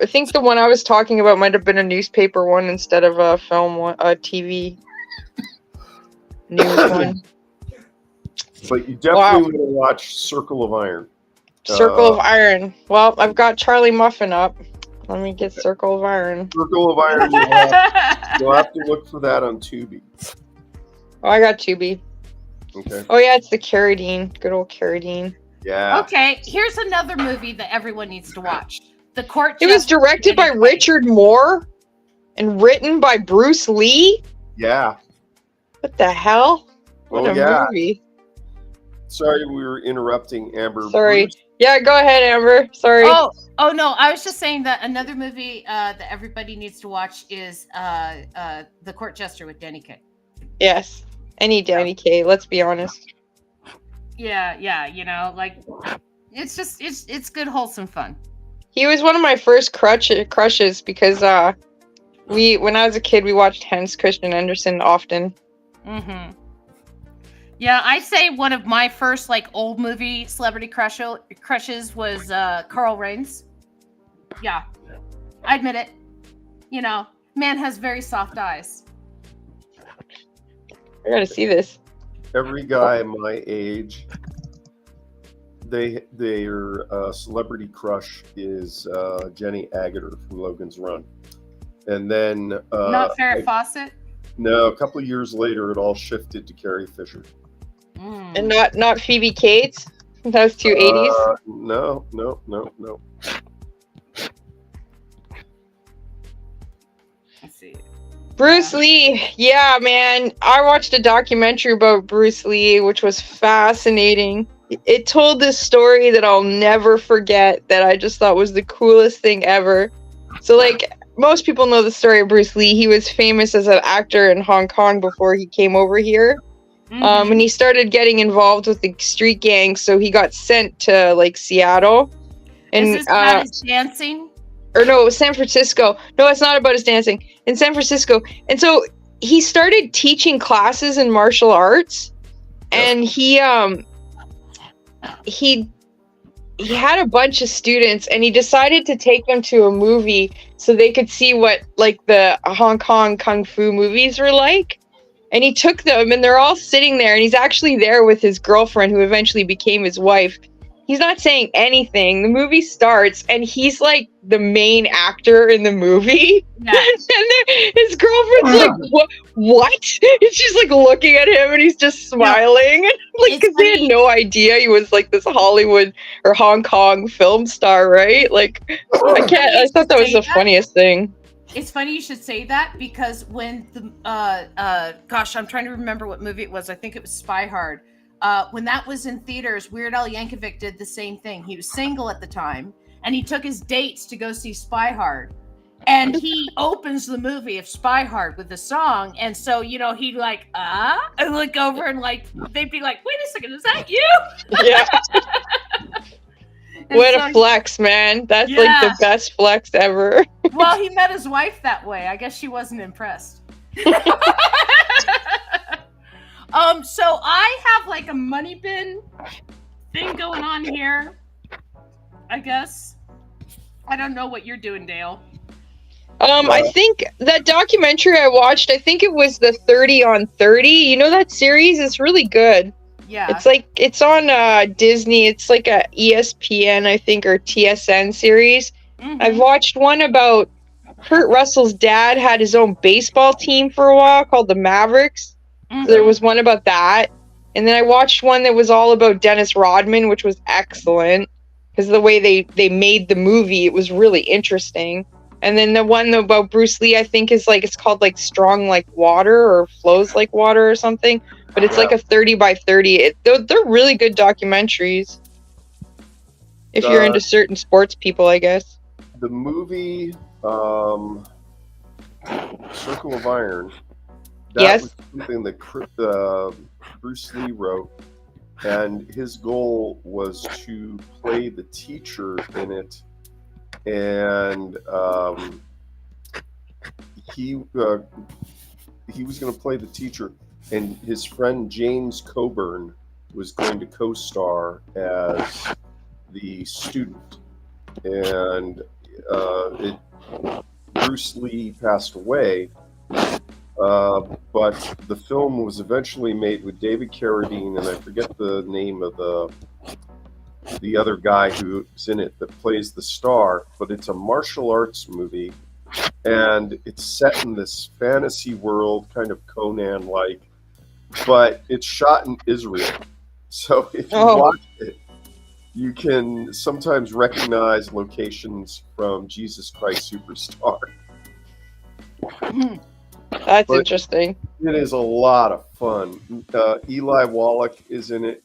think the one I was talking about might have been a newspaper one instead of a film one, a TV news one. But you definitely want to watch Circle of Iron. Circle of Iron. Well, I've got Charlie Muffin up. Let me get Circle of Iron. Circle of Iron. You'll have to look for that on Tubi. Oh, I got Tubi. Okay. Oh yeah, it's the Carradine. Good old Carradine. Yeah. Okay, here's another movie that everyone needs to watch. The Court. It was directed by Richard Moore and written by Bruce Lee. Yeah. What the hell? What a movie. Sorry, we were interrupting Amber. Sorry. Bruce. Yeah, go ahead, Amber. Sorry. Oh no, I was just saying that another movie that everybody needs to watch is The Court Jester with Danny Kaye. Yes. Any Danny Kaye, let's be honest. Yeah, you know, like it's just it's good wholesome fun. He was one of my first crushes because when I was a kid we watched Hans Christian Andersen often. Mm-hmm. Yeah, I'd say one of my first like old movie celebrity crushes was Carl Reins. Yeah, I admit it. You know, man has very soft eyes. I gotta see this. Every guy my age, their celebrity crush is Jenny Agutter from Logan's Run, and then not Farrah Fawcett. No, a couple of years later, it all shifted to Carrie Fisher. And not Phoebe Cates. That was too 80s. No. Let's see. Bruce Lee. Yeah, man. I watched a documentary about Bruce Lee, which was fascinating. It told this story that I'll never forget that I just thought was the coolest thing ever. So, like, most people know the story of Bruce Lee. He was famous as an actor in Hong Kong before he came over here. Mm-hmm. And he started getting involved with the street gangs, so he got sent to, like, Seattle. And, is this about his dancing? Or no, it was San Francisco. No, it's not about his dancing. In San Francisco. And so he started teaching classes in martial arts. And he had a bunch of students, and he decided to take them to a movie so they could see what, like, the Hong Kong kung fu movies were like. And he took them, and they're all sitting there, and he's actually there with his girlfriend, who eventually became his wife. He's not saying anything. The movie starts, and he's, like, the main actor in the movie. Yeah. And his girlfriend's like, what? And she's, like, looking at him, and he's just smiling. Like, because they had no idea he was, like, this Hollywood or Hong Kong film star, right? Like, I thought that was the funniest thing. It's funny you should say that, because when the gosh, I'm trying to remember what movie it was. I think it was Spy Hard. When that was in theaters, Weird Al Yankovic did the same thing. He was single at the time, and he took his dates to go see Spy Hard. And he opens the movie of Spy Hard with the song, and so, you know, he'd like, and look over, and like, they'd be like, wait a second, is that you? Yeah. What a flex, man. That's like the best flex ever. Well, he met his wife that way. I guess she wasn't impressed. So I have like a money bin thing going on here, I guess. I don't know what you're doing, Dale. I think that documentary I watched, I think it was the 30 on 30. You know that series? It's really good. Yeah. It's on Disney. It's like a ESPN, I think, or TSN series. Mhm. I've watched one about Kurt Russell's dad had his own baseball team for a while called the Mavericks. Mhm. There was one about that. And then I watched one that was all about Dennis Rodman, which was excellent. Because the way they made the movie, it was really interesting. And then the one about Bruce Lee, I think, is it's called Strong Like Water or Flows Like Water or something. But it's like a 30 by 30. They're really good documentaries. If you're into certain sports people, I guess. The movie Circle of Iron, that was something that Bruce Lee wrote, and his goal was to play the teacher in it, and he was going to play the teacher, and his friend James Coburn was going to co-star as the student, and Bruce Lee passed away, but the film was eventually made with David Carradine, and I forget the name of the other guy who's in it that plays the star, but it's a martial arts movie, and it's set in this fantasy world, kind of Conan-like, but it's shot in Israel. So if you watch it, you can sometimes recognize locations from Jesus Christ Superstar. That's interesting. It is a lot of fun. Eli Wallach is in it.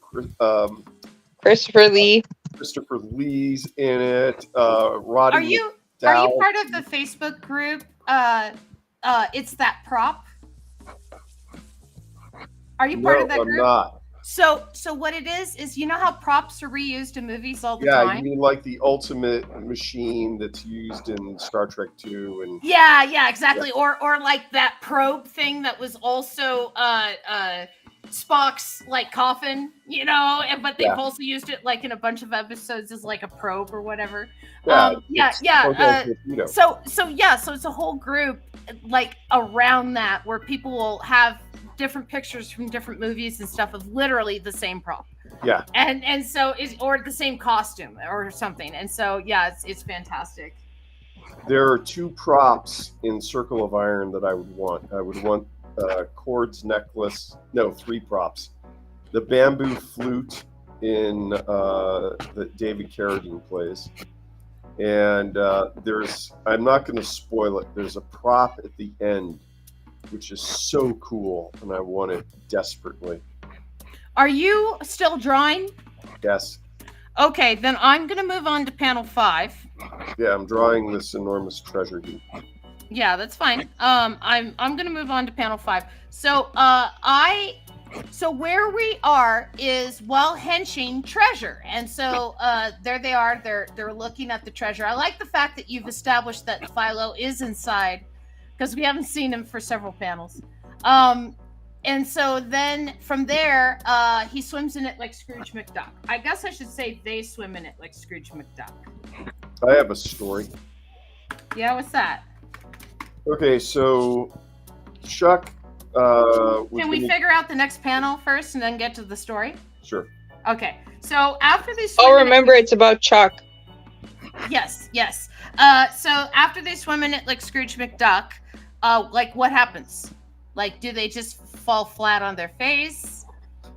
Christopher Lee. Christopher Lee's in it. Roddy. Are you part of the Facebook group? It's That Prop. Are you part of that group? I'm not. So what it is you know how props are reused in movies all the time? Yeah, you mean like the ultimate machine that's used in Star Trek 2 and Yeah, exactly. Yeah. Or like that probe thing that was also Spock's coffin, but they've also used it in a bunch of episodes as a probe or whatever. So it's a whole group around that where people will have different pictures from different movies and stuff of literally the same prop. Yeah. And so or the same costume or something. And so it's fantastic. There are two props in Circle of Iron that I would want. I would want Cord's necklace. No, three props. The bamboo flute in that David Carradine plays. And I'm not going to spoil it. There's a prop at the end which is so cool, and I want it desperately. Are you still drawing? Yes. Okay, then I'm going to move on to panel 5. Yeah, I'm drawing this enormous treasure heap. Yeah, that's fine. I'm going to move on to panel 5. So so where we are is while henching treasure, and so there they are. They're looking at the treasure. I like the fact that you've established that Philo is inside, because we haven't seen him for several panels. And so then from there, he swims in it like Scrooge McDuck. I guess I should say they swim in it like Scrooge McDuck. I have a story. Yeah, what's that? Okay, so Chuck... Can we figure out the next panel first and then get to the story? Sure. Okay, so after they swim remember it's about Chuck. Yes. So after they swim in it like Scrooge McDuck, what happens? Do they just fall flat on their face?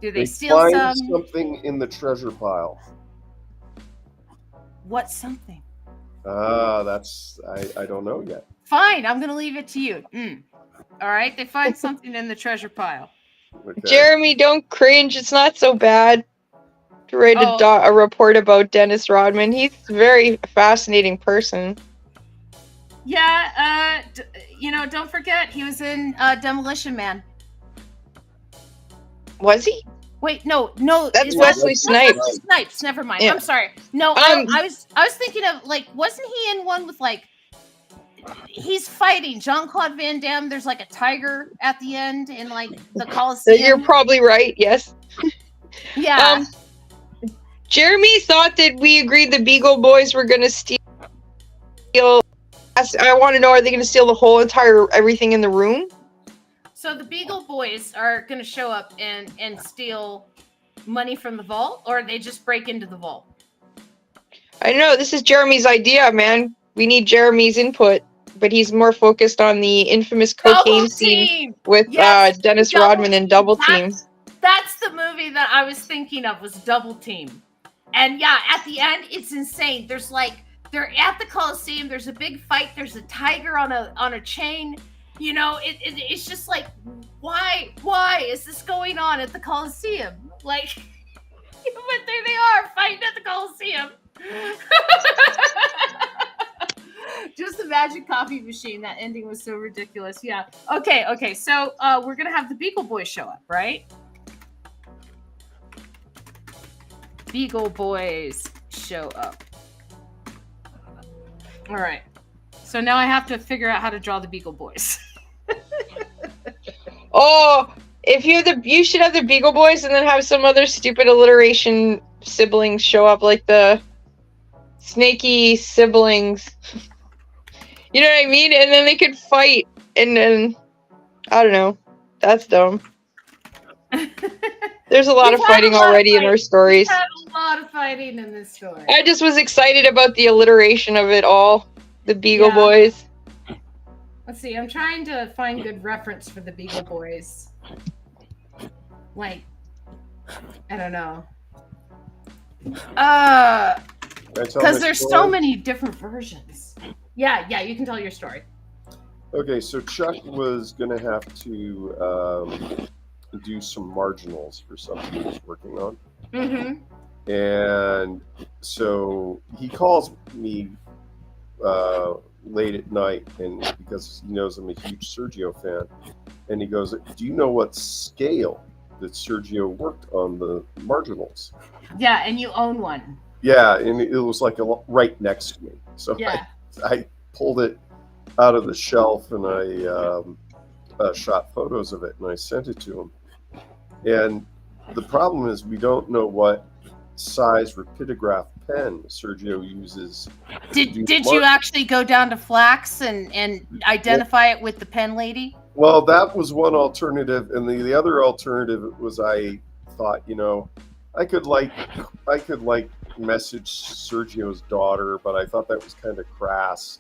Do they steal find something in the treasure pile? What's something? That's I don't know yet. Fine, I'm gonna leave it to you. All right, they find something in the treasure pile. Okay. Jeremy, don't cringe. It's not so bad to write a report about Dennis Rodman. He's a very fascinating person. Yeah, don't forget he was in Demolition Man. Was he? Wait, no. That's Wesley Snipes. Wesley Snipes. Never mind. Yeah. I'm sorry. No, I was thinking of wasn't he in one with he's fighting Jean-Claude Van Damme? There's a tiger at the end in the Coliseum. You're probably right. Yes. Yeah. Jeremy thought that we agreed the Beagle Boys were going to steal. I want to know, are they going to steal the whole entire everything in the room? So the Beagle Boys are going to show up and steal money from the vault, or they just break into the vault? I don't know. This is Jeremy's idea, man. We need Jeremy's input, but he's more focused on the infamous cocaine scene with Dennis Rodman and Double Team. That's the movie that I was thinking of, was Double Team. And yeah, at the end, it's insane. There's like, they're at the Coliseum. There's a big fight. There's a tiger on a chain. You know, it's just like, why is this going on at the Coliseum? Like, but there they are fighting at the Coliseum. Just the magic coffee machine. That ending was so ridiculous. Yeah. Okay. So we're gonna have the Beagle Boys show up, right? Beagle Boys show up. All right. So now I have to figure out how to draw the Beagle Boys. Oh, you should have the Beagle Boys and then have some other stupid alliteration siblings show up, like the snaky siblings. You know what I mean? And then they could fight, and then I don't know. That's dumb. There's a lot of fighting already in our stories. We've had a lot of fighting in this story. I just was excited about the alliteration of it all. The Beagle Boys. Let's see. I'm trying to find good reference for the Beagle Boys. Like, I don't know. Because there's so many different versions. Yeah, you can tell your story. Okay, so Chuck was going to have to do some marginals for something he was working on. Mm-hmm. And so he calls me late at night, and because he knows I'm a huge Sergio fan, and he goes, "Do you know what scale that Sergio worked on the marginals?" Yeah, and you own one. Yeah, and it was like right next to me. So yeah. I pulled it out of the shelf, and I shot photos of it, and I sent it to him. And the problem is we don't know what size rapidograph pen Sergio uses. Did you actually go down to Flax and identify it with the pen lady? Well, that was one alternative, and the other alternative was I thought, I could message Sergio's daughter, but I thought that was kind of crass,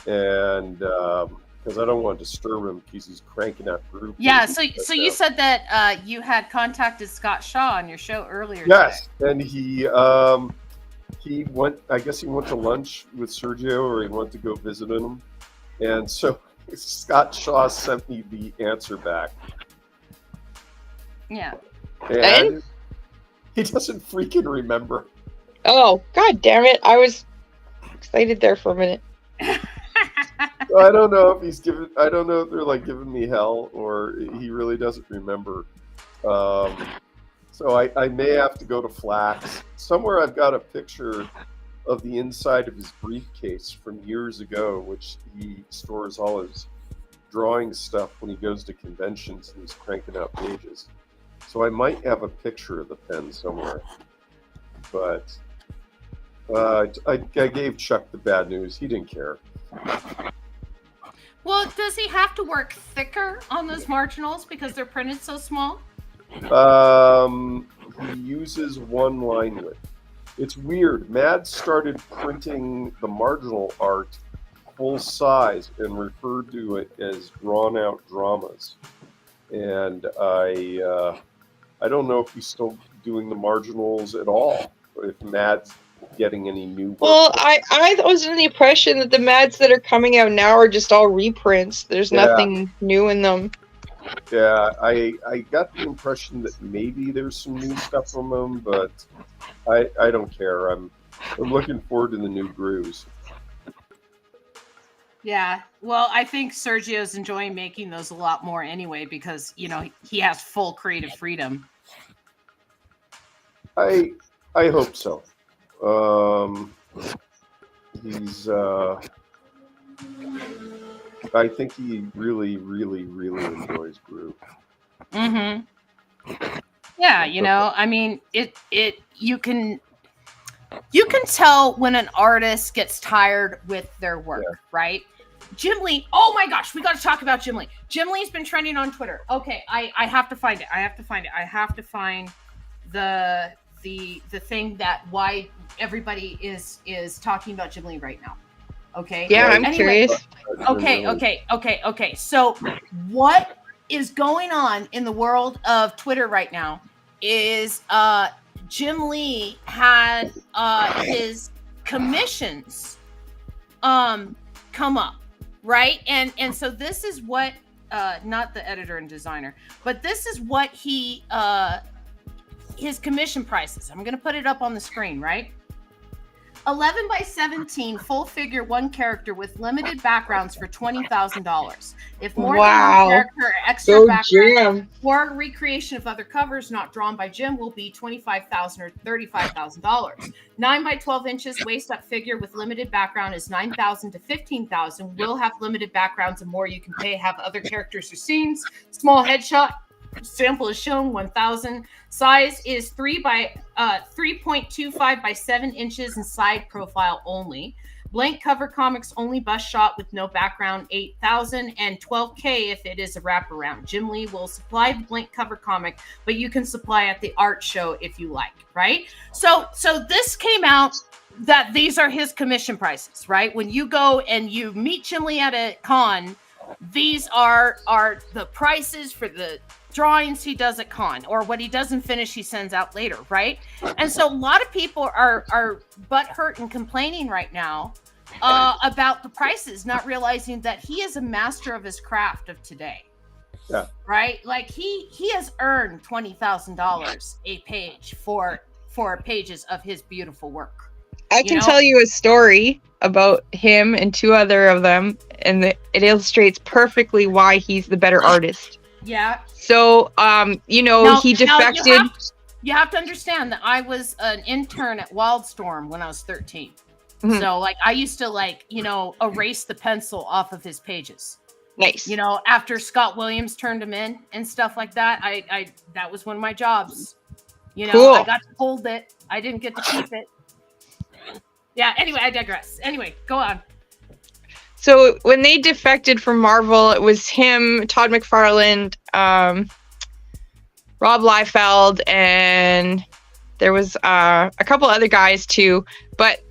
and because I don't want to disturb him because he's cranking out group. Yeah, so you said that you had contacted Scott Shaw on your show earlier. Yes, today. And he went. I guess he went to lunch with Sergio, or he went to go visit him, and so Scott Shaw sent me the answer back. Yeah. And he doesn't freaking remember. Oh, god damn it. I was excited there for a minute. I don't know if they're like giving me hell, or he really doesn't remember. So I may have to go to Flax. Somewhere I've got a picture of the inside of his briefcase from years ago, which he stores all his drawing stuff when he goes to conventions and he's cranking out pages. So I might have a picture of the pen somewhere. But I gave Chuck the bad news. He didn't care. Well, does he have to work thicker on those marginals because they're printed so small? He uses one line width. It's weird. Mads started printing the marginal art full size and referred to it as drawn out dramas. And I don't know if he's still doing the marginals at all, or if Mads getting any new work. Well, I was under the impression that the Mads that are coming out now are just all reprints. There's nothing new in them. Yeah, I got the impression that maybe there's some new stuff from them, but I don't care. I'm looking forward to the new grooves. Yeah, well, I think Sergio's enjoying making those a lot more anyway because, he has full creative freedom. I hope so. He's I think he really, really, really enjoys group. Mm-hmm. Yeah, I mean, you can tell when an artist gets tired with their work, right? Jim Lee, oh my gosh, we got to talk about Jim Lee. Jim Lee's been trending on Twitter. Okay, I have to find it. I have to find the thing that why everybody is talking about Jim Lee right now. Okay. Yeah, I'm curious. Okay. So what is going on in the world of Twitter right now is Jim Lee had his commissions come up, right? And so this is what not the editor and designer, but this is what he his commission prices. I'm going to put it up on the screen, right? 11 by 17 full figure one character with limited backgrounds for $20,000. If more than one character or extra background or recreation of other covers not drawn by Jim will be $25,000 or $35,000. 9 by 12 inches waist up figure with limited background is $9,000 to $15,000. Will have limited backgrounds and more you can pay. Have other characters or scenes. Small headshot. Sample is shown 1,000. Size is 3.25 by 7 inches and side profile only. Blank cover comics only bust shot with no background 8,000 and 12K if it is a wraparound. Jim Lee will supply the blank cover comic, but you can supply at the art show if you like, right? So this came out that these are his commission prices, right? When you go and you meet Jim Lee at a con, these are the prices for the drawings he does at con, or what he doesn't finish he sends out later, right? And so a lot of people are butthurt and complaining right now about the prices, not realizing that he is a master of his craft of today. Yeah. Right? Like he has earned $20,000 a page for pages of his beautiful work. I can tell you a story about him and two other of them, and it illustrates perfectly why he's the better artist. Yeah. So, he defected. You have to understand that I was an intern at Wildstorm when I was 13. Mm-hmm. So, I used to, erase the pencil off of his pages. Nice. After Scott Williams turned him in and stuff like that, I that was one of my jobs. Cool. I got to hold it. I didn't get to keep it. Yeah, anyway, I digress. Anyway, go on. So when they defected from Marvel, it was him, Todd McFarlane, Rob Liefeld, and there was a couple other guys too. But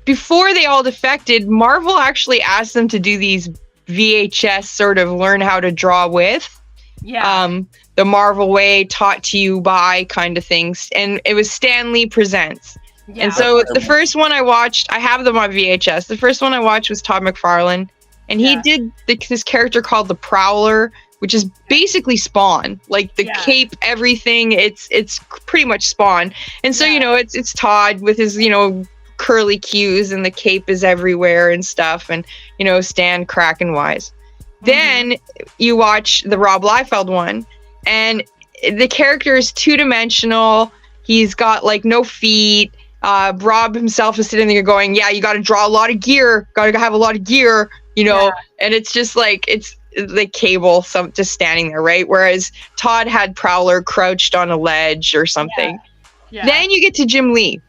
before they all defected, Marvel actually asked them to do these VHS sort of learn how to draw with. Yeah. The Marvel way, taught to you by kind of things. And it was Stan Lee Presents. Yeah. And so the first one I watched, I have them on VHS. The first one I watched was Todd McFarlane. And he did this character called the Prowler, which is basically Spawn. Like the cape, everything, it's pretty much Spawn. And so, it's Todd with his, curly cues, and the cape is everywhere and stuff. And, Stan Kraken wise. Mm-hmm. Then you watch the Rob Liefeld one, and the character is two-dimensional. He's got no feet. Rob himself is sitting there going, yeah, you got to draw a lot of gear, got to have a lot of gear, and it's just it's the Cable, just standing there, right? Whereas Todd had Prowler crouched on a ledge or something. Yeah. Then you get to Jim Lee.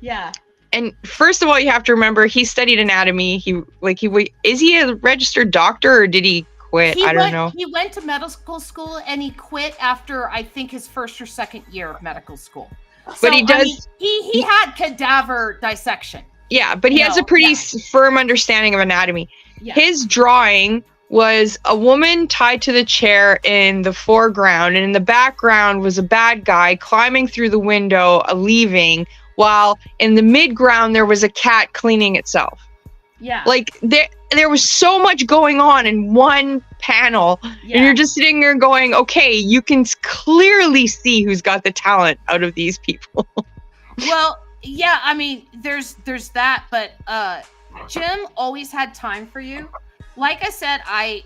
Yeah. And first of all, you have to remember he studied anatomy. Is he a registered doctor, or did he quit? I don't know. He went to medical school and he quit after I think his first or second year of medical school. But he does. He had cadaver dissection. Yeah, but he has a pretty firm understanding of anatomy. Yeah. His drawing was a woman tied to the chair in the foreground, and in the background was a bad guy climbing through the window, leaving, while in the midground there was a cat cleaning itself. Yeah. There was so much going on in one panel, and you're just sitting there going, okay, you can clearly see who's got the talent out of these people. Well, yeah, I mean, there's that, but Jim always had time for you. Like I said, I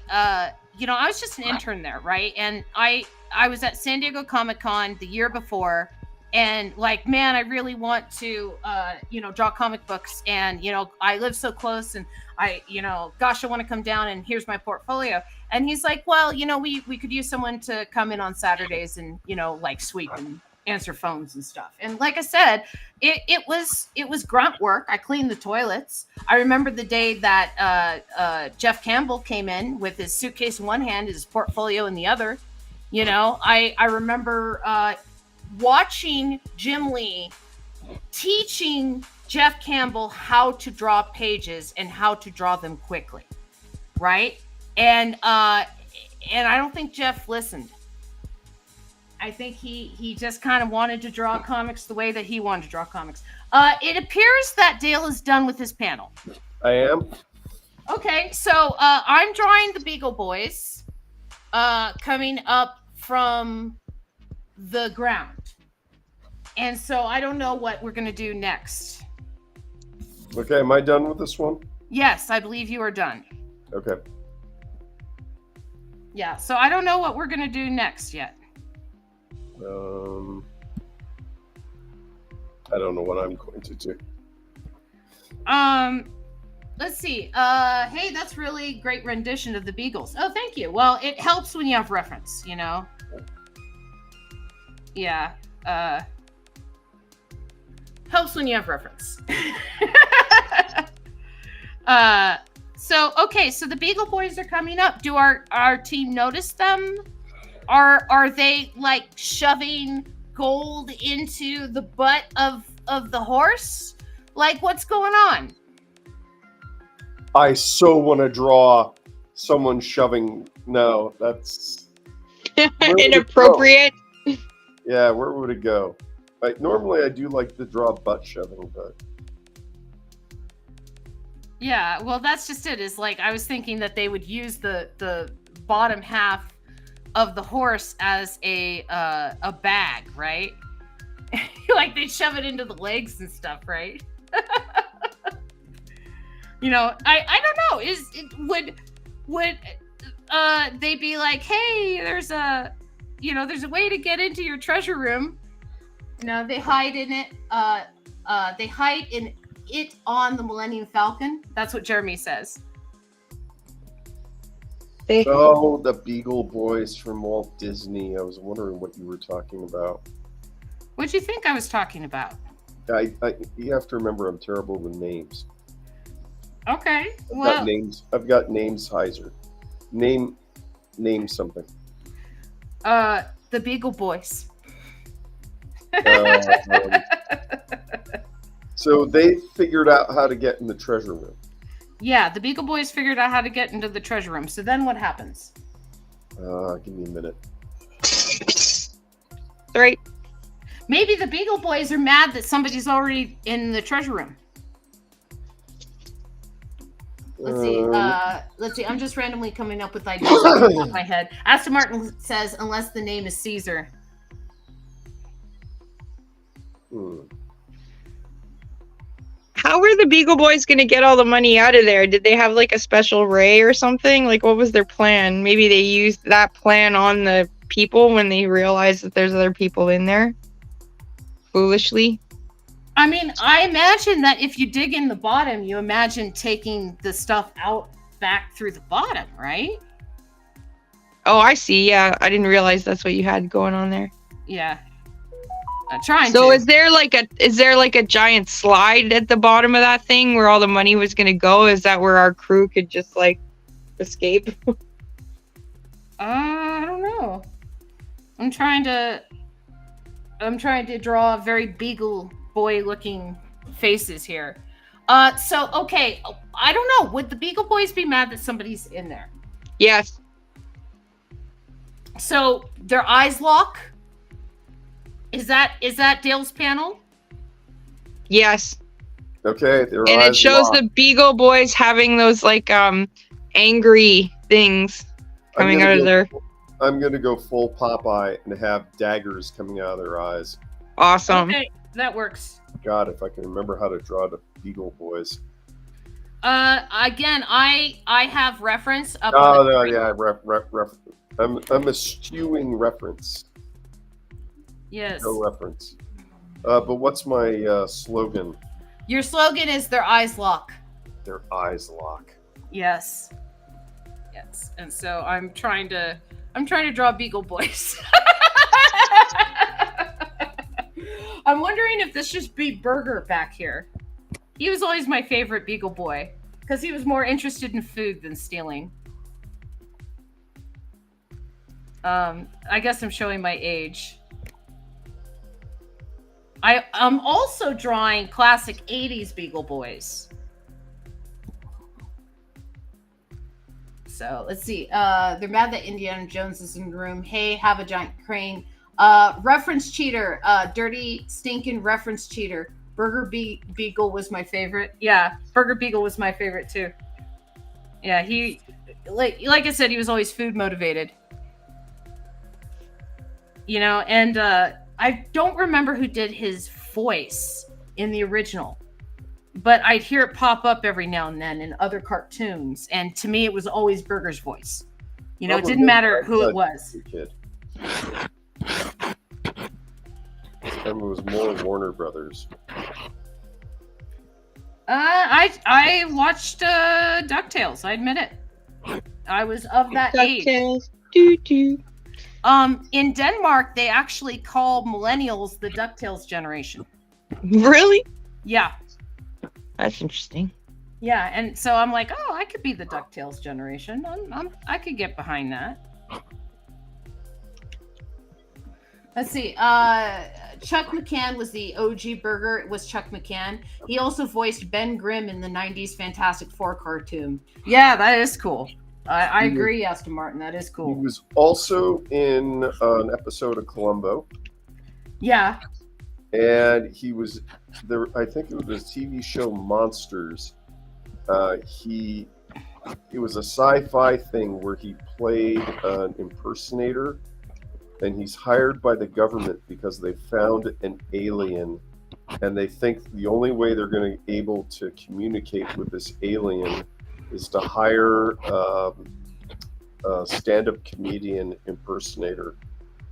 was just an intern there, right? And I was at San Diego Comic-Con the year before, and man, I really want to draw comic books, and I live so close, and I want to come down, and here's my portfolio. And he's like, well, we could use someone to come in on Saturdays and sweep and answer phones and stuff. And like I said, it was grunt work. I cleaned the toilets. I remember the day that Jeff Campbell came in with his suitcase in one hand, his portfolio in the other. I remember watching Jim Lee teaching Jeff Campbell how to draw pages and how to draw them quickly, right? And I don't think Jeff listened. I think he just kind of wanted to draw comics the way that he wanted to draw comics. It appears that Dale is done with his panel. I am. Okay, so I'm drawing the Beagle Boys coming up from the ground. And so I don't know what we're going to do next. Okay, am I done with this one? Yes, I believe you are done. Okay. Yeah, so I don't know what we're going to do next yet. I don't know what I'm going to do. Let's see. Hey, that's really great rendition of the Beagles. Oh, thank you. Well, it helps when you have reference, you know? Yeah. Helps when you have reference. So the Beagle Boys are coming up. Do our team notice them? Are they like shoving gold into the butt of the horse? Like, what's going on? I so want to draw someone shoving. No, that's inappropriate. Yeah, where would it go? Normally I do like to draw butt shoving, but yeah, well, that's just it. Is like I was thinking that they would use the bottom half of the horse as a bag, right? Like they'd shove it into the legs and stuff, right? You know, I don't know. Would they be like, hey, there's a way to get into your treasure room. You know, they hide in it. They hide in it on the Millennium Falcon. That's what Jeremy says. Oh, the Beagle Boys from Walt Disney. I was wondering what you were talking about. What'd you think I was talking about? You have to remember I'm terrible with names. Okay. I've got names, Heiser. Name something. The Beagle Boys. So they figured out how to get in the treasure room. Yeah, the Beagle Boys figured out how to get into the treasure room. So then what happens? Give me a minute. Right. Maybe the Beagle Boys are mad that somebody's already in the treasure room. Let's see. I'm just randomly coming up with ideas off the top of my head. Aston Martin says, unless the name is Caesar. How were the Beagle Boys going to get all the money out of there? Did they have like a special ray or something? Like, what was their plan? Maybe they used that plan on the people when they realized that there's other people in there. Foolishly. I mean, I imagine that if you dig in the bottom, you imagine taking the stuff out back through the bottom, right? Oh, I see. Yeah, I didn't realize that's what you had going on there. Yeah. Trying so to. is there like a giant slide at the bottom of that thing where all the money was going to go? Is that where our crew could just like escape? I don't know. I'm trying to draw very Beagle Boy looking faces here. So okay, I don't know. Would the Beagle Boys be mad that somebody's in there? Yes. So their eyes lock? Is that Dale's panel? Yes. Okay. And it shows the Beagle Boys having those like angry things coming out of their. I'm gonna go full Popeye and have daggers coming out of their eyes. Awesome. Okay, that works. God, if I can remember how to draw the Beagle Boys. Again, I have reference up. Oh, yeah, I'm eschewing reference. Yes. No reference. But what's my slogan? Your slogan is their eyes lock. Their eyes lock. Yes. Yes. And so I'm trying to draw Beagle Boys. I'm wondering if this should be Burger back here. He was always my favorite Beagle Boy because he was more interested in food than stealing. I guess I'm showing my age. I'm also drawing classic 80s Beagle Boys. So let's see. They're mad that Indiana Jones is in the room. Hey, have a giant crane. Reference cheater. Dirty, stinking reference cheater. Burger Beagle was my favorite. Yeah, Burger Beagle was my favorite too. Yeah, he, like I said, he was always food motivated. You know, and I don't remember who did his voice in the original, but I'd hear it pop up every now and then in other cartoons, and to me, it was always Burger's voice. You know, it didn't matter who it was. It was more Warner Brothers. I watched DuckTales. I admit it. I was of that age. DuckTales. In Denmark, they actually call millennials the DuckTales generation. Really? Yeah. That's interesting. Yeah, and so I'm like, oh, I could be the DuckTales generation. I could get behind that. Let's see. Chuck McCann was the OG Burger. It was Chuck McCann. He also voiced Ben Grimm in the 90s Fantastic Four cartoon. Yeah, that is cool. I agree, Aston Martin. That is cool. He was also in an episode of Columbo. Yeah. And he was there. I think it was the TV show Monsters. It was a sci-fi thing where he played an impersonator, and he's hired by the government because they found an alien, and they think the only way they're going to be able to communicate with this alien is to hire a stand-up comedian impersonator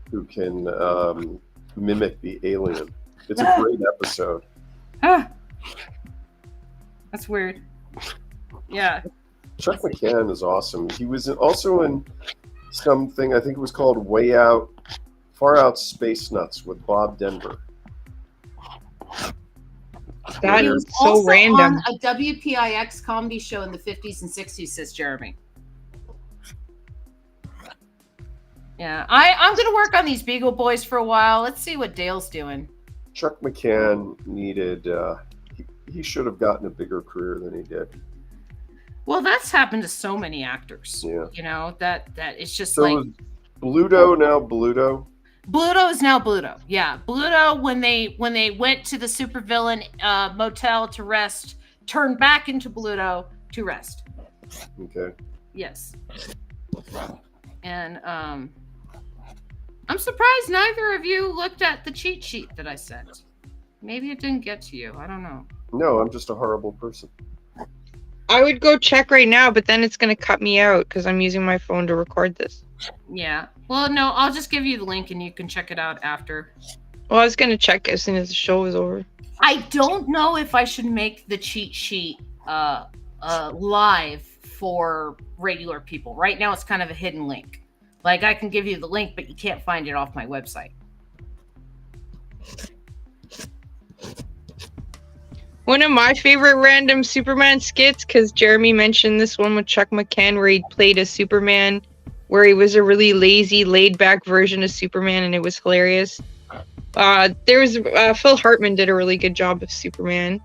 who can mimic the alien. It's a great episode. That's weird. Yeah. Chuck McCann is awesome. He was also in something, I think it was called Far Out Space Nuts with Bob Denver. That He is was so also random. on a WPIX comedy show in the 50s and 60s, says Jeremy. Yeah, I'm going to work on these Beagle Boys for a while. Let's see what Dale's doing. Chuck McCann needed, he should have gotten a bigger career than he did. Well, that's happened to so many actors. Yeah. You know, that it's just So like... is Bluto now Bluto? Bluto is now Bluto. Yeah, Bluto, when they went to the supervillain motel to rest, turned back into Bluto to rest. Okay. Yes. And I'm surprised neither of you looked at the cheat sheet that I sent. Maybe it didn't get to you. I don't know. No, I'm just a horrible person. I would go check right now, but then it's going to cut me out because I'm using my phone to record this. Yeah. Well, no, I'll just give you the link and you can check it out after. Well, I was going to check as soon as the show was over. I don't know if I should make the cheat sheet live for regular people. Right now, it's kind of a hidden link. Like, I can give you the link, but you can't find it off my website. One of my favorite random Superman skits, because Jeremy mentioned this one with Chuck McCann where he played a Superman where he was a really lazy, laid-back version of Superman, and it was hilarious. Phil Hartman did a really good job of Superman,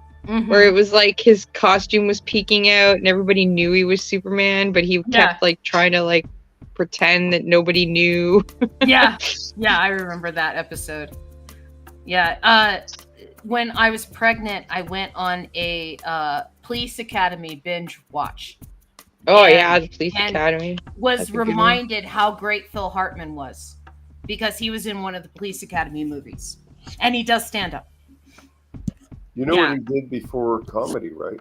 where it was like his costume was peeking out and everybody knew he was Superman, but he kept like trying to like pretend that nobody knew. Yeah, I remember that episode. Yeah, when I was pregnant, I went on a Police Academy binge watch. Oh, yeah, the Police Academy. Was reminded how great Phil Hartman was because he was in one of the Police Academy movies. And he does stand up. You know what he did before comedy, right?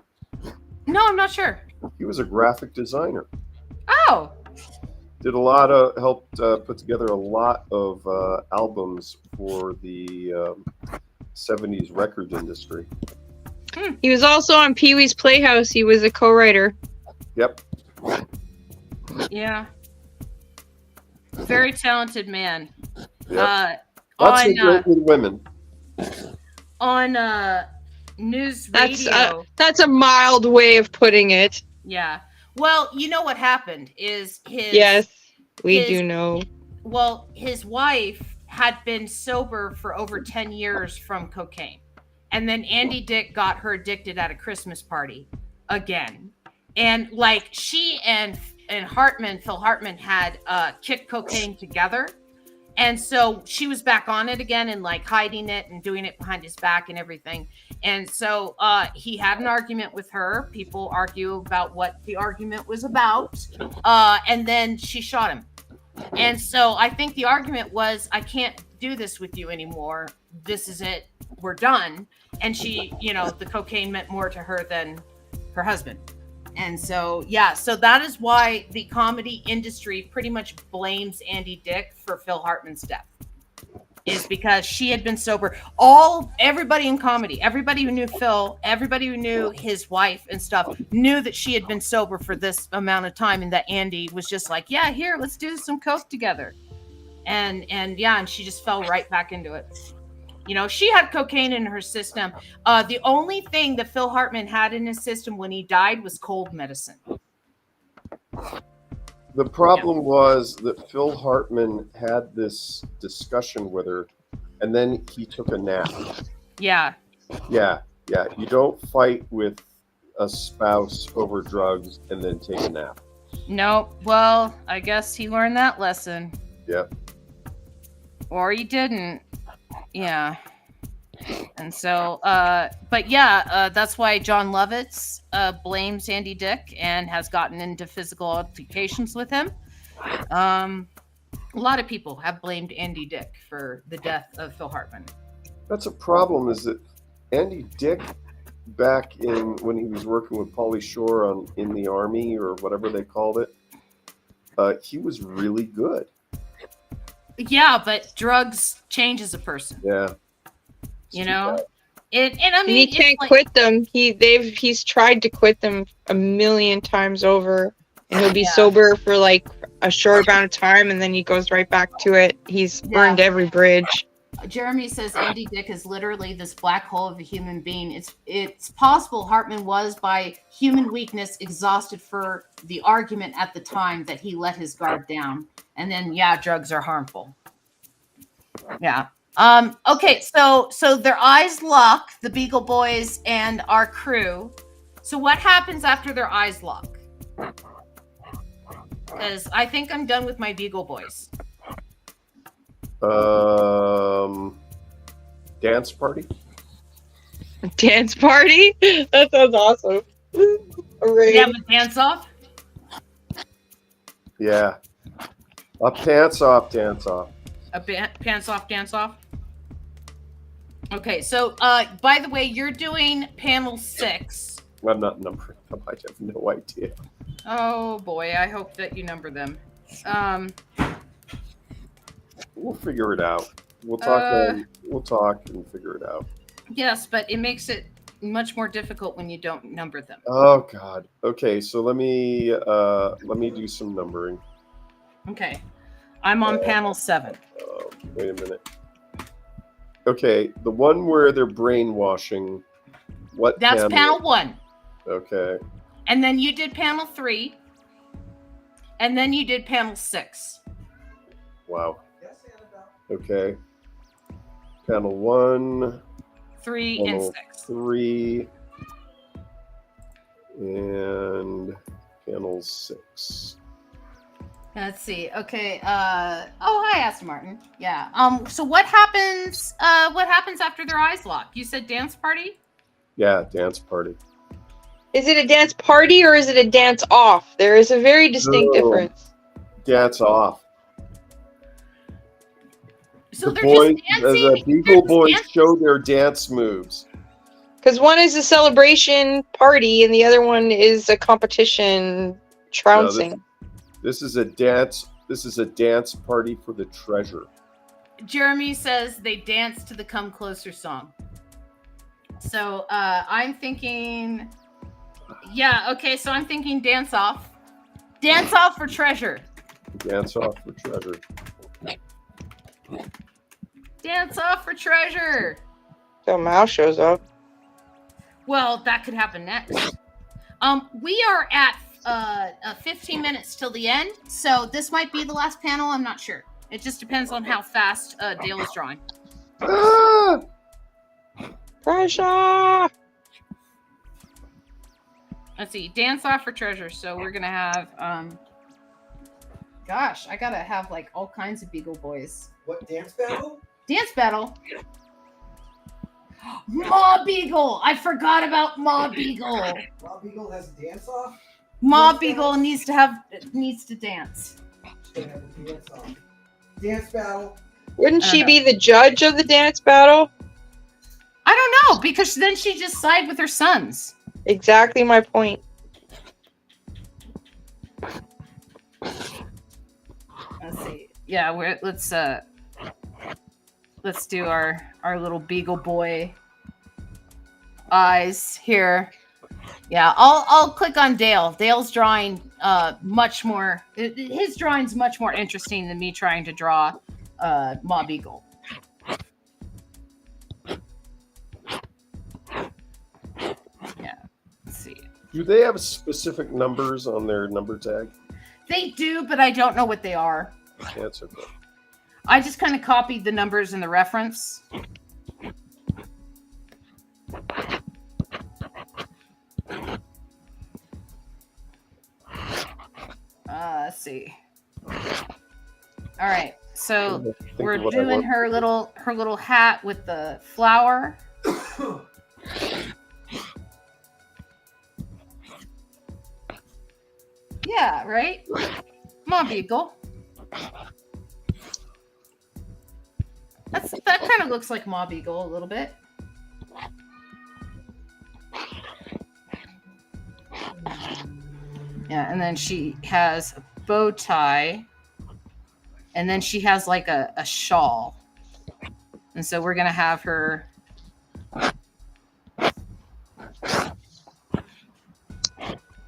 No, I'm not sure. He was a graphic designer. Oh. Did helped put together a lot of albums for the 70s record industry. He was also on Pee-wee's Playhouse. He was a co-writer. Yep. Yeah. Very talented man. Yep. Lots of great women. On news radio. That's a mild way of putting it. Yeah. Well, you know what happened is Yes, we do know. Well, his wife had been sober for over 10 years from cocaine. And then Andy Dick got her addicted at a Christmas party again. And like she and Phil Hartman had kicked cocaine together. And so she was back on it again and like hiding it and doing it behind his back and everything. And so he had an argument with her. People argue about what the argument was about. And then she shot him. And so I think the argument was, I can't do this with you anymore. This is it. We're done. And she, the cocaine meant more to her than her husband. And so, yeah, so that is why the comedy industry pretty much blames Andy Dick for Phil Hartman's death, is because she had been sober. Everybody in comedy, everybody who knew Phil, everybody who knew his wife and stuff, knew that she had been sober for this amount of time, and that Andy was just like, yeah, here, let's do some coke together. And she just fell right back into it. She had cocaine in her system. The only thing that Phil Hartman had in his system when he died was cold medicine. The problem was that Phil Hartman had this discussion with her, and then he took a nap. Yeah. Yeah. You don't fight with a spouse over drugs and then take a nap. No. Well, I guess he learned that lesson. Yeah. Or he didn't. Yeah. And so, that's why John Lovitz blames Andy Dick and has gotten into physical altercations with him. A lot of people have blamed Andy Dick for the death of Phil Hartman. That's a problem, is that Andy Dick, back when he was working with Pauly Shore in the Army or whatever they called it, he was really good. Yeah, but drugs changes a person. Yeah. And I mean, he can't quit them. He's tried to quit them a million times over, and he'll be sober for like a short amount of time, and then he goes right back to it. He's burned every bridge. Jeremy says Andy Dick is literally this black hole of a human being. It's possible Hartman was, by human weakness, exhausted for the argument at the time, that he let his guard down. And then, drugs are harmful. Yeah. Okay, so their eyes lock, the Beagle Boys and our crew. So what happens after their eyes lock? Because I think I'm done with my Beagle Boys. Dance party? Dance party? That sounds awesome. Right. Yeah, but dance off? Yeah. A pants off, dance off. Pants off, dance off? Okay, so by the way, you're doing panel 6. I'm not numbering them. I have no idea. Oh boy, I hope that you number them. We'll figure it out. We'll talk. We'll talk and figure it out. Yes, but it makes it much more difficult when you don't number them. Oh God. Okay, so let me do some numbering. Okay, I'm on panel 7. Wait a minute. Okay, the one where they're brainwashing. That's panel 1. Okay. And then you did panel 3. And then you did panel 6. Wow. Okay. Panel 1. 3 panel and 6. 3. And panel 6. Let's see. Okay. Hi, Aston Martin. Yeah. So what happens? What happens after their eyes lock? You said dance party? Yeah, dance party. Is it a dance party or is it a dance off? There is a very distinct difference. Dance off. So the they're boys, just dancing. The Beagle Boys show their dance moves. Because one is a celebration party and the other one is a competition trouncing. No, this is a dance. This is a dance party for the treasure. Jeremy says they dance to the "Come Closer" song. So I'm thinking, okay. So I'm thinking dance off for treasure. Dance off for treasure. Dance off for treasure. So Mal shows up. Well, that could happen next. We are at 15 minutes till the end, so this might be the last panel. I'm not sure. It just depends on how fast Dale is drawing. Ah! Pressure! Let's see. Dance off for treasure. So we're gonna have gosh, I gotta have like all kinds of Beagle boys. What dance battle? Dance battle. Ma Beagle! I forgot about Ma Beagle. Ma Beagle has a dance off? Ma Dance Beagle battle? needs to dance. They have a dance off. Dance battle. Wouldn't I she don't be the judge of the dance battle? I don't know, because then she just side with her sons. Exactly my point. Let's see. Yeah, let's do our little Beagle boy eyes here. Yeah, I'll click on Dale. Dale's drawing much more. His drawing's much more interesting than me trying to draw Ma Beagle. Yeah. Let's see. Do they have specific numbers on their number tag? They do, but I don't know what they are. That's okay. I just kind of copied the numbers in the reference. Let's see. All right, so we're doing her little hat with the flower. Yeah, right? Ma Beagle. That kind of looks like Ma Beagle a little bit. Yeah, and then she has a bow tie, and then she has like a shawl. And so we're gonna have her.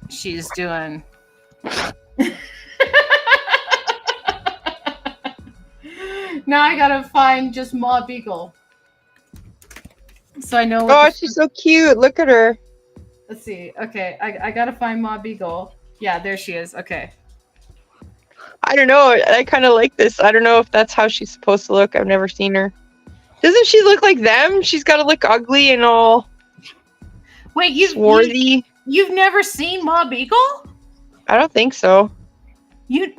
She's doing. Now I gotta find just Ma Beagle. So I know. Oh, she's so cute. Look at her. Let's see. Okay, I gotta find Ma Beagle. Yeah, there she is. Okay. I don't know. I kind of like this. I don't know if that's how she's supposed to look. I've never seen her. Doesn't she look like them? She's got to look ugly and all. Wait, swarthy. You've never seen Ma Beagle? I don't think so. You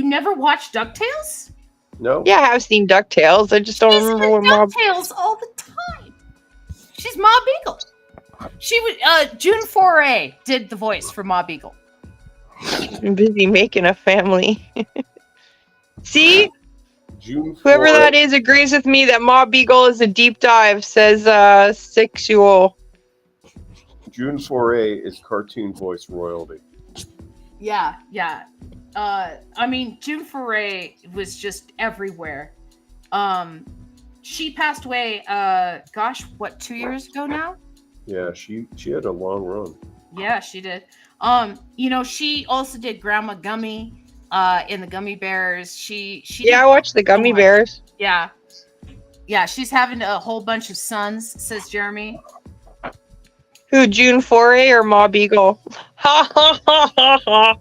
never watched DuckTales? No. Yeah, I have seen DuckTales. I just don't remember what Ma. DuckTales all the time. She's Ma Beagle. She was June Foray did the voice for Ma Beagle. I'm busy making a family. See? June Whoever 4. that is agrees with me that Ma Beagle is a deep dive, says sexual. June Foray is cartoon voice royalty. Yeah. I mean, June Foray was just everywhere. She passed away, 2 years ago now? Yeah, she had a long run. Yeah, she did. She also did Grandma Gummy in the Gummy Bears. She I watched the Gummy Bears. Yeah, she's having a whole bunch of sons, says Jeremy. Who, June Foray or Ma Beagle? Ha ha ha ha ha.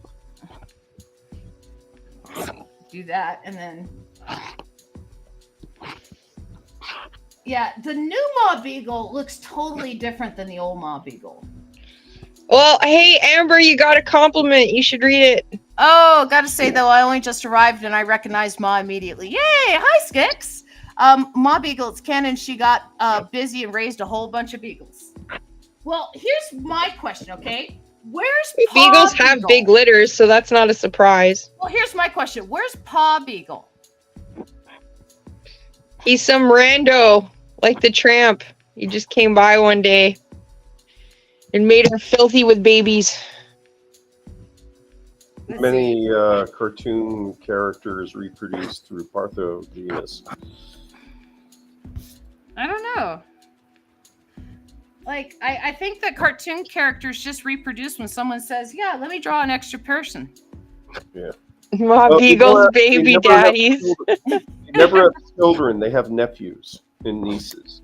Do that, and then yeah, the new Ma Beagle looks totally different than the old Ma Beagle. Well, hey, Amber, you got a compliment. You should read it. Oh, gotta say, though, I only just arrived and I recognized Ma immediately. Yay! Hi, Skix! Ma Beagle, it's canon. She got busy and raised a whole bunch of beagles. Well, here's my question, okay? Where's Pa Beagles Beagle? have big litters, so that's not a surprise. Well, here's my question. Where's Pa Beagle? He's some rando, like the tramp. He just came by one day and made her filthy with babies. Many cartoon characters reproduced through parthenogenesis. I don't know. Like, I think that cartoon characters just reproduce when someone says, yeah, let me draw an extra person. Yeah. Ma Beagle's baby daddies. They never have children. They have nephews and nieces.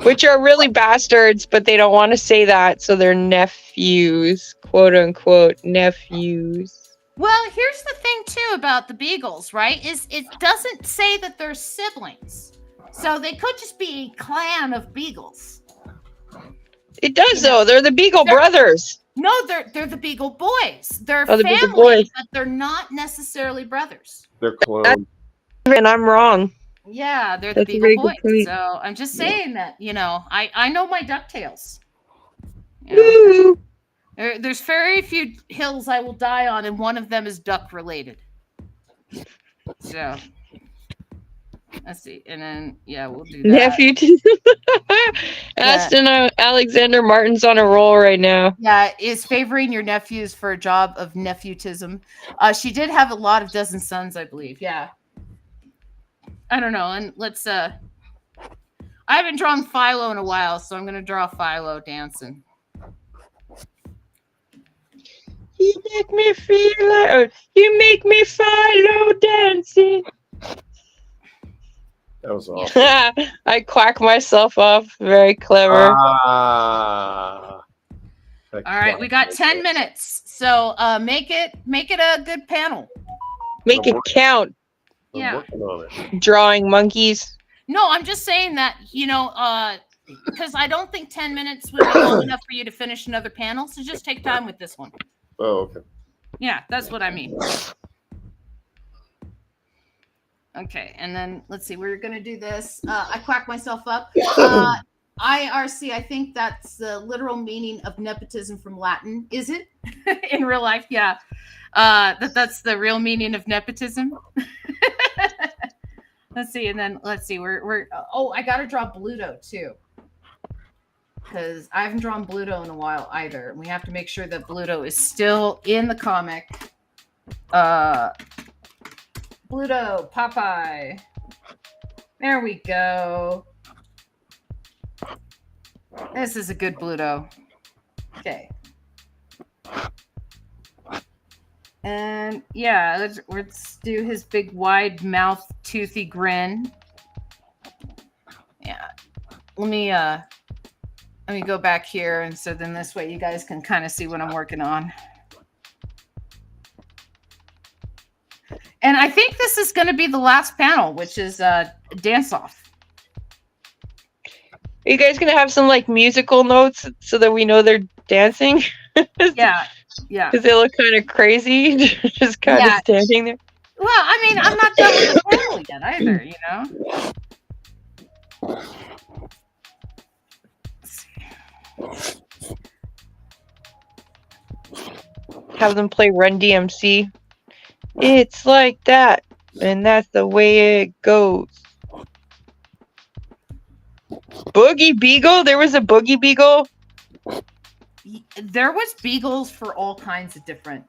Which are really bastards, but they don't want to say that, so they're nephews. Quote unquote nephews. Well, here's the thing too about the beagles, right? Is it doesn't say that they're siblings, so they could just be a clan of beagles. It does though. They're the Beagle brothers. No, they're the Beagle boys. They're the family, Beagle boys. but they're not necessarily brothers. They're clones. And I'm wrong. Yeah, they're the That's a Beagle very boys. good point. So I'm just saying that, I know my DuckTales. Woo! There's very few hills I will die on, and one of them is duck related. So let's see, and then we'll do that. Nephew, Aston Alexander Martin's on a roll right now. Yeah, is favoring your nephews for a job of nephewtism. She did have a lot of dozen sons, I believe. Yeah, I don't know, and let's. I haven't drawn Philo in a while, so I'm gonna draw Philo dancing. You make me feel like you make me Philo dancing. That was awful. I quack myself up. Very clever. All right, we got 10 minutes, so make it a good panel. Make it count. I'm working on it. Drawing monkeys. No, I'm just saying that because I don't think 10 minutes would be long enough for you to finish another panel. So just take time with this one. Oh, okay. Yeah, that's what I mean. Okay, and then let's see. We're gonna do this. I quack myself up. IRC. I think that's the literal meaning of nepotism from Latin. Is it in real life? Yeah. That's the real meaning of nepotism. Let's see, and then let's see. We're I gotta draw Bluto too, because I haven't drawn Bluto in a while either. We have to make sure that Bluto is still in the comic. Bluto, Popeye. There we go. This is a good Bluto. Okay. And yeah, let's do his big wide mouth toothy grin. Yeah. Let me go back here, and so then this way you guys can kind of see what I'm working on. And I think this is going to be the last panel, which is dance off. Are you guys gonna have some like musical notes so that we know they're dancing? Yeah. Because they look kind of crazy, just kind of standing there. Well, I mean, I'm not done with the panel yet either, Have them play Run DMC. It's like that, and that's the way it goes. Boogie Beagle? There was a Boogie Beagle? There was beagles for all kinds of different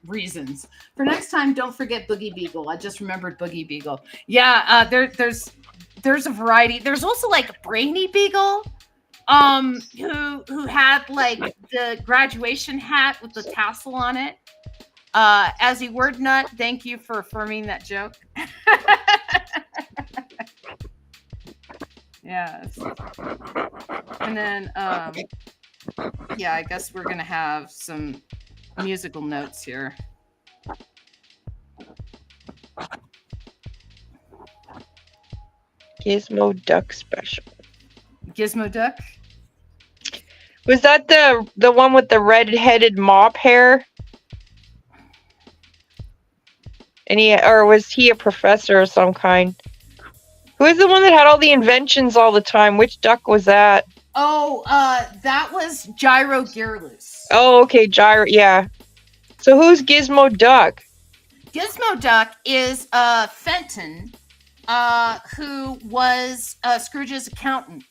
reasons. For next time, don't forget Boogie Beagle. I just remembered Boogie Beagle. Yeah, there's a variety. There's also like Brainy Beagle, who had like the graduation hat with the tassel on it. As a word nut, thank you for affirming that joke. Yeah. And then I guess we're gonna have some musical notes here. Gizmo Duck special. Gizmo Duck? Was that the one with the red-headed mop hair? And was he a professor of some kind? Who was the one that had all the inventions all the time? Which duck was that? Oh, that was Gyro Gearloose. Oh, okay, Gyro, yeah. So who's Gizmo Duck? Gizmo Duck is Fenton, who was Scrooge's accountant.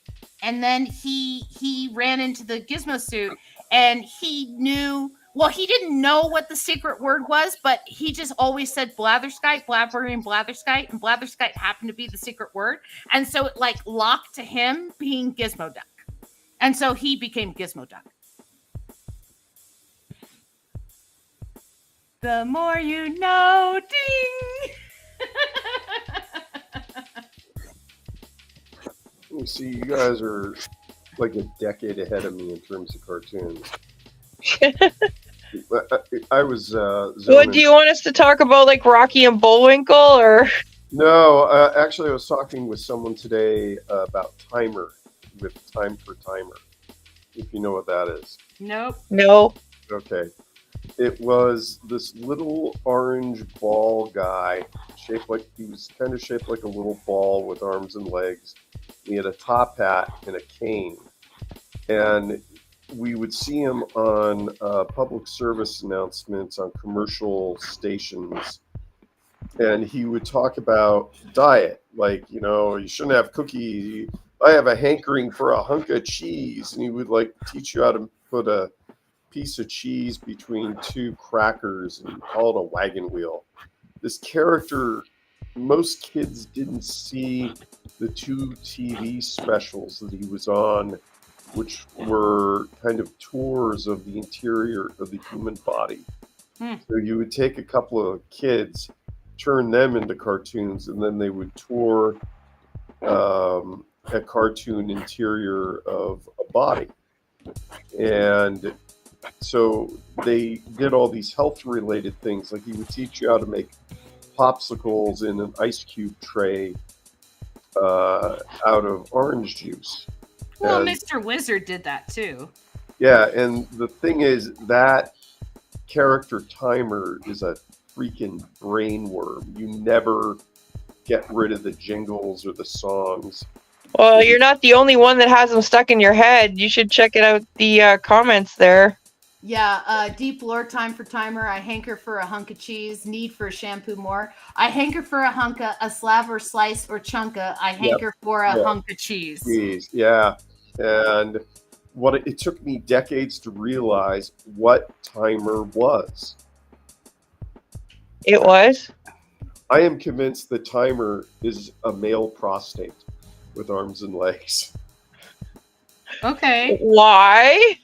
And then he ran into the Gizmo suit, and he knew... Well, he didn't know what the secret word was, but he just always said blatherskite, blabbery, and blatherskite, and blatherskite happened to be the secret word. And so it like locked to him being Gizmo Duck. And so he became Gizmo Duck. The more you know, ding! You see, you guys are like a decade ahead of me in terms of cartoons. I was What zoning. do you want us to talk about, like Rocky and Bullwinkle, or? No, actually, I was talking with someone today about timer, with Time for Timer. If you know what that is. Nope. No. Okay. It was this little orange ball guy, he was kind of shaped like a little ball with arms and legs. He had a top hat and a cane. And we would see him on public service announcements on commercial stations. And he would talk about diet, like, you shouldn't have cookies. I have a hankering for a hunk of cheese. And he would like teach you how to put a piece of cheese between two crackers and call it a wagon wheel. This character, most kids didn't see the two TV specials that he was on, which were kind of tours of the interior of the human body. So you would take a couple of kids, turn them into cartoons, and then they would tour a cartoon interior of a body. And so they did all these health-related things. Like he would teach you how to make popsicles in an ice cube tray out of orange juice. Well, Mr. Wizard did that too. Yeah, and the thing is that character Timer is a freaking brainworm. You never get rid of the jingles or the songs. Well, you're not the only one that has them stuck in your head. You should check it out, the comments there. Yeah, deep lore, Time for Timer. I hanker for a hunk of cheese, need for a shampoo more. I hanker for a hunka, a slab or slice or chunka. I hanker for a hunk of cheese. Cheese, yeah. And it took me decades to realize what Timer was. It was? I am convinced the Timer is a male prostate with arms and legs. Okay. Why?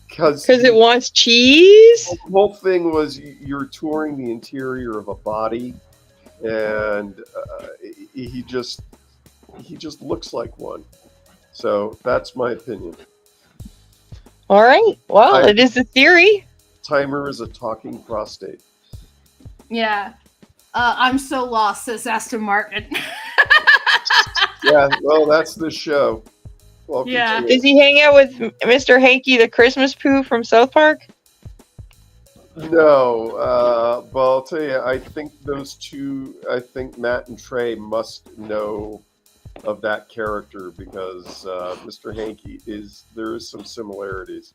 Because it wants cheese? The whole thing was you're touring the interior of a body, and he just looks like one. So that's my opinion. All right. Well, it is a theory. Timer is a talking prostate. Yeah. I'm so lost, says Aston Martin. Yeah, well, that's the show. Welcome to Does he hang out with Mr. Hanky the Christmas Pooh from South Park? No, but I'll tell you, I think Matt and Trey must know of that character because Mr. Hanky there is some similarities.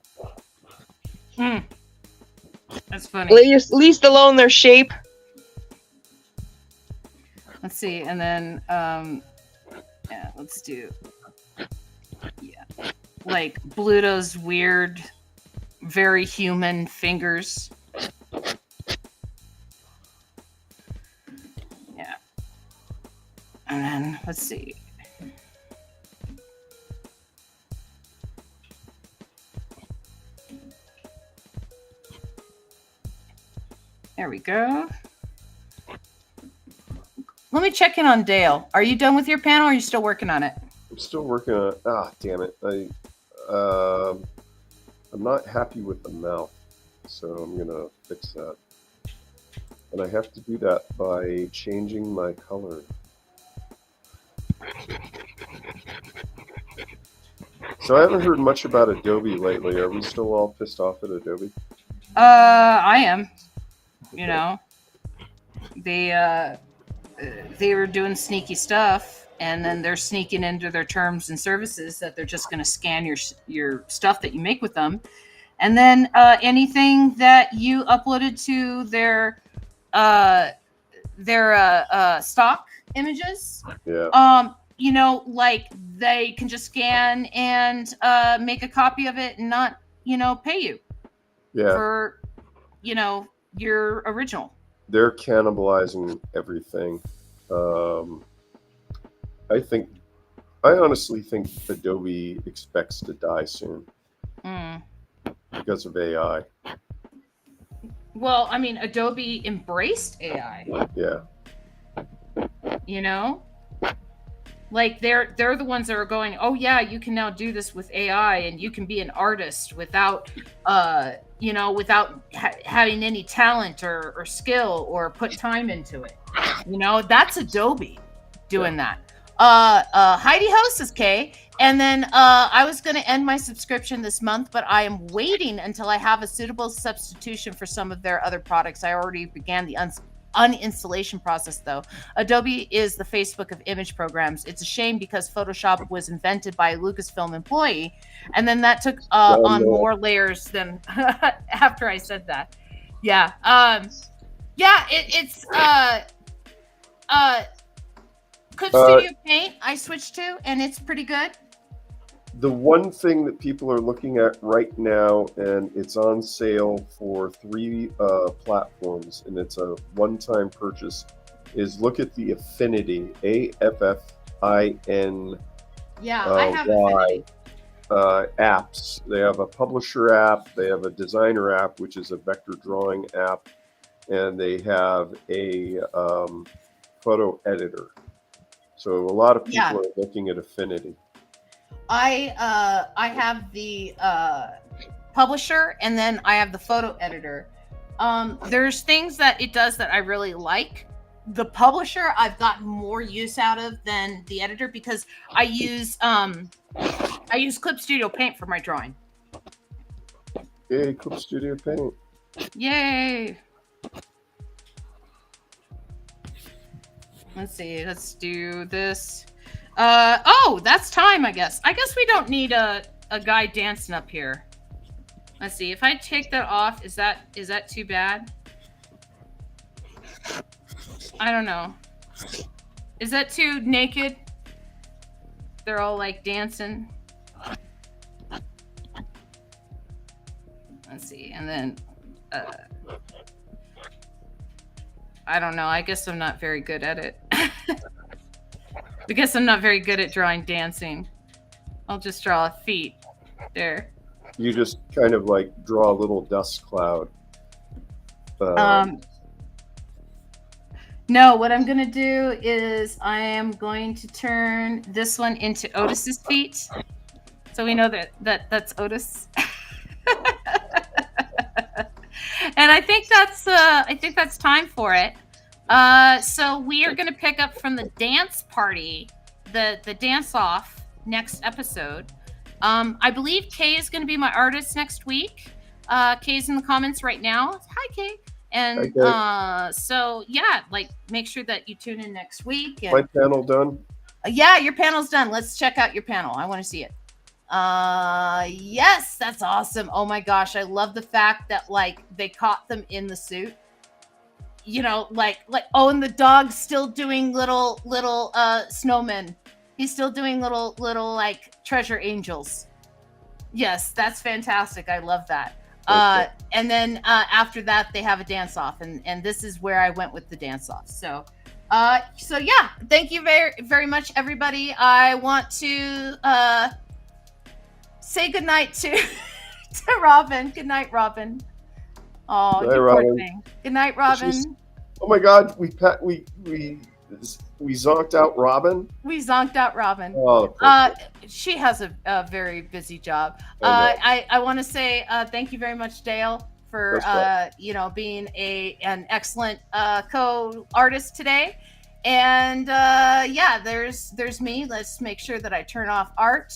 That's funny. Least alone their shape. Let's see, and then let's do like Bluto's weird, very human fingers. Yeah. And then let's see. There we go. Let me check in on Dale. Are you done with your panel or are you still working on it? I'm still working on it. Ah, damn it. I'm not happy with the mouth, so I'm going to fix that. And I have to do that by changing my color. So I haven't heard much about Adobe lately. Are we still all pissed off at Adobe? I am. You know, they were doing sneaky stuff, and then they're sneaking into their terms and services that they're just going to scan your stuff that you make with them, and then anything that you uploaded to their stock images. Yeah. You know, like they can just scan and make a copy of it and not, pay you. Yeah. For, your original. They're cannibalizing everything. I honestly think Adobe expects to die soon because of AI. Well, I mean, Adobe embraced AI. Yeah. Like they're the ones that are going, oh yeah, you can now do this with AI, and you can be an artist without without having any talent or skill or put time into it. That's Adobe doing that. Heidi Host is Kay. And then I was going to end my subscription this month, but I am waiting until I have a suitable substitution for some of their other products. I already began the uninstallation process, though. Adobe is the Facebook of image programs. It's a shame because Photoshop was invented by a Lucasfilm employee, and then that took on more layers than after I said that. Yeah. It's Clip Studio Paint I switched to, and it's pretty good. The one thing that people are looking at right now, and it's on sale for 3 platforms, and it's a one-time purchase, is look at the Affinity, AFFIN. Yeah, I have Affinity. Apps. They have a publisher app, they have a designer app, which is a vector drawing app, and they have a photo editor. So a lot of people are looking at Affinity. I have the publisher, and then I have the photo editor. There's things that it does that I really like. The publisher I've gotten more use out of than the editor because I use Clip Studio Paint for my drawing. Yay, Clip Studio Paint. Yay. Let's see. Let's do this. That's time, I guess. I guess we don't need a guy dancing up here. Let's see. If I take that off, is that too bad? I don't know. Is that too naked? They're all like dancing. Let's see. And then I don't know. I guess I'm not very good at it. I guess I'm not very good at drawing dancing. I'll just draw feet there. You just kind of like draw a little dust cloud. No, what I'm going to do is I am going to turn this one into Otis's feet. So we know that's Otis. And I think that's time for it. So we are going to pick up from the dance party, the dance off next episode. I believe Kay is going to be my artist next week. Kay's in the comments right now. Hi, Kay. And so yeah, like make sure that you tune in next week. And, my panel done? Yeah, your panel's done. Let's check out your panel. I want to see it. Yes, that's awesome. Oh my gosh, I love the fact that like they caught them in the suit. Like and the dog's still doing little snowmen. He's still doing little like treasure angels. Yes, that's fantastic. I love that. And then after that they have a dance off, and this is where I went with the dance off. So yeah, thank you very, very much, everybody. I want to say goodnight to Robin. Good night, Robin. Oh, you poor thing. Good night, Robin. Oh my God, we zonked out Robin. We zonked out Robin. Oh, she has a very busy job. I want to say thank you very much, Dale, for being an excellent co-artist today. And yeah, there's me. Let's make sure that I turn off art.